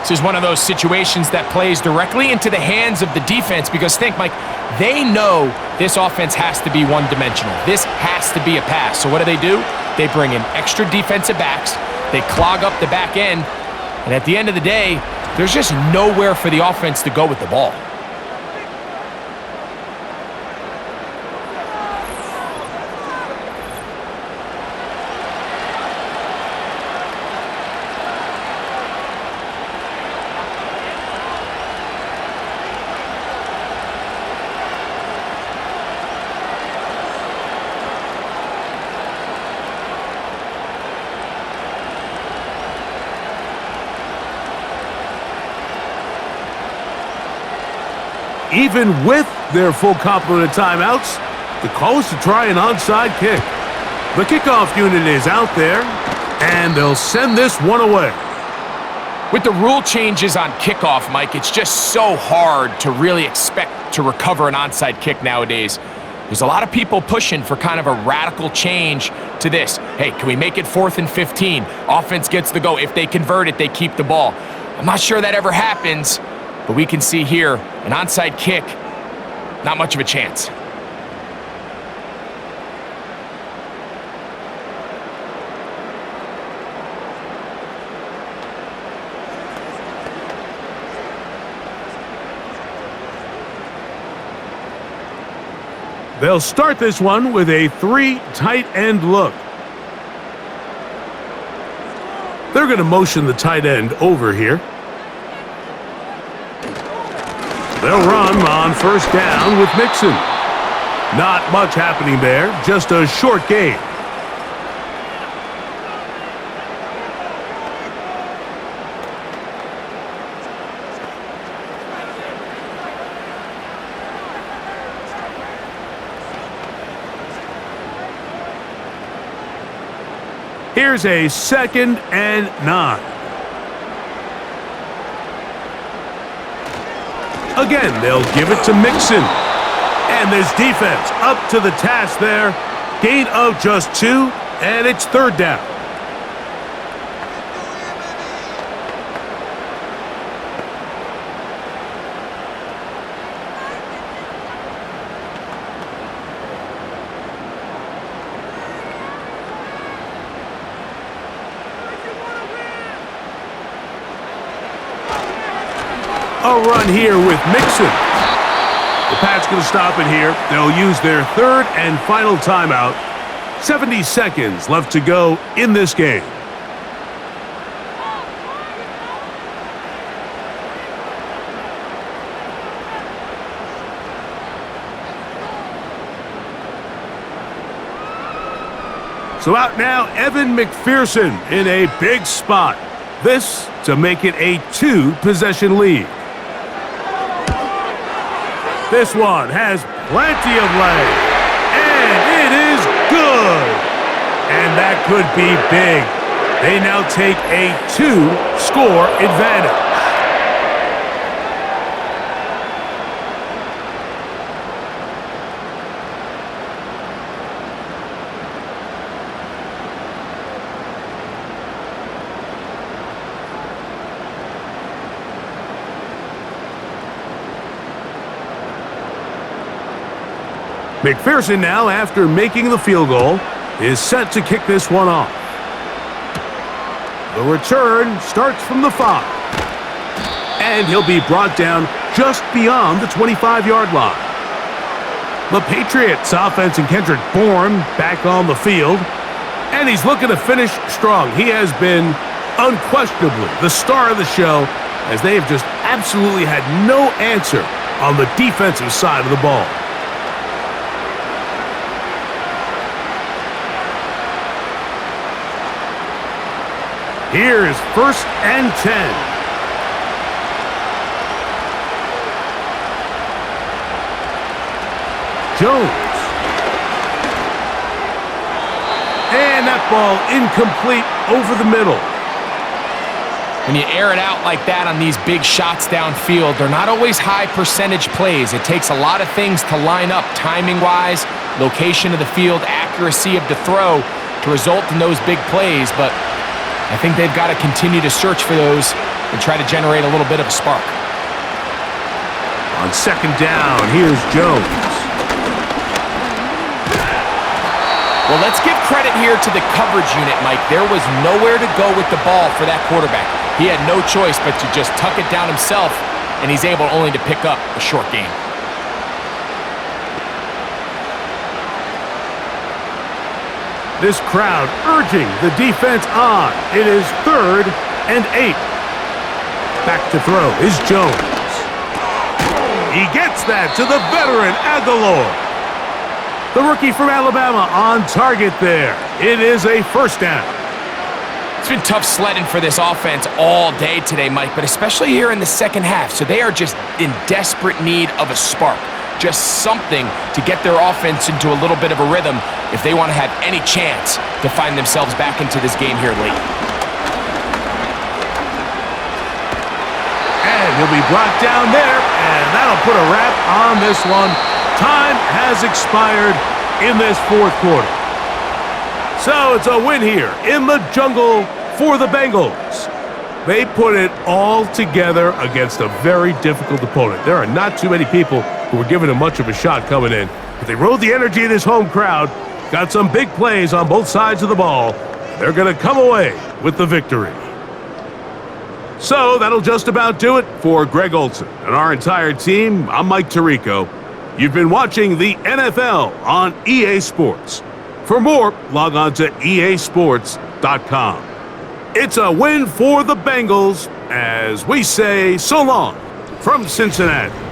[SPEAKER 3] This is one of those situations that plays directly into the hands of the defense because think, Mike, they know this offense has to be one-dimensional. This has to be a pass. So what do? They bring in extra defensive backs. They clog up the back end. And at the end of the day, there's just nowhere for the offense to go with the ball.
[SPEAKER 2] Even with their full complement of timeouts, the call is to try an onside kick. The kickoff unit is out there, and they'll send this one away.
[SPEAKER 3] With the rule changes on kickoff, Mike, it's just so hard to really expect to recover an onside kick nowadays. There's a lot of people pushing for kind of a radical change to this. Hey, can we make it 4th and 15? Offense gets the go. If they convert it, they keep the ball. I'm not sure that ever happens. But we can see here, an onside kick, not much of a chance.
[SPEAKER 2] They'll start this one with a 3 tight end look. They're going to motion the tight end over here. They'll run on 1st down with Mixon. Not much happening there, just a short gain. Here's a 2nd and 9. Again, they'll give it to Mixon. And this defense up to the task there. Gain of just 2, and it's 3rd down. A run here with Mixon. The Pats going to stop it here. They'll use their 3rd and final timeout. 70 seconds left to go in this game. So out now, Evan McPherson in a big spot. This to make it a 2-possession lead. This one has plenty of leg, and it is good. And that could be big. They now take a 2-score advantage. McPherson now, after making the field goal, is set to kick this one off. The return starts from the 5. And he'll be brought down just beyond the 25-yard line. The Patriots offense and Kendrick Bourne back on the field. And he's looking to finish strong. He has been unquestionably the star of the show, as they have just absolutely had no answer on the defensive side of the ball. Here's 1st and 10. Jones. And that ball incomplete over the middle.
[SPEAKER 3] When you air it out like that on these big shots downfield, they're not always high percentage plays. It takes a lot of things to line up timing-wise, location of the field, accuracy of the throw to result in those big plays, but I think they've got to continue to search for those and try to generate a little bit of a spark.
[SPEAKER 2] On 2nd down, here's Jones.
[SPEAKER 3] Well, let's give credit here to the coverage unit, Mike. There was nowhere to go with the ball for that quarterback. He had no choice but to just tuck it down himself, and he's able only to pick up a short gain.
[SPEAKER 2] This crowd urging the defense on. It is 3rd and 8. Back to throw is Jones. He gets that to the veteran Aguilar. The rookie from Alabama on target there. It is a 1st down.
[SPEAKER 3] It's been tough sledding for this offense all day today, Mike, but especially here in the second half. So they are just in desperate need of a spark. Just something to get their offense into a little bit of a rhythm if they want to have any chance to find themselves back into this game here late.
[SPEAKER 2] And he'll be brought down there, and that'll put a wrap on this one. Time has expired in this 4th quarter. So it's a win here in the jungle for the Bengals. They put it all together against a very difficult opponent. There are not too many people who were giving them much of a shot coming in, but they rode the energy of this home crowd, got some big plays on both sides of the ball. They're going to come away with the victory. So that'll just about do it for Greg Olson and our entire team. I'm Mike Tirico. You've been watching the NFL on EA Sports. For more, log on to easports.com. It's a win for the Bengals as we say so long from Cincinnati.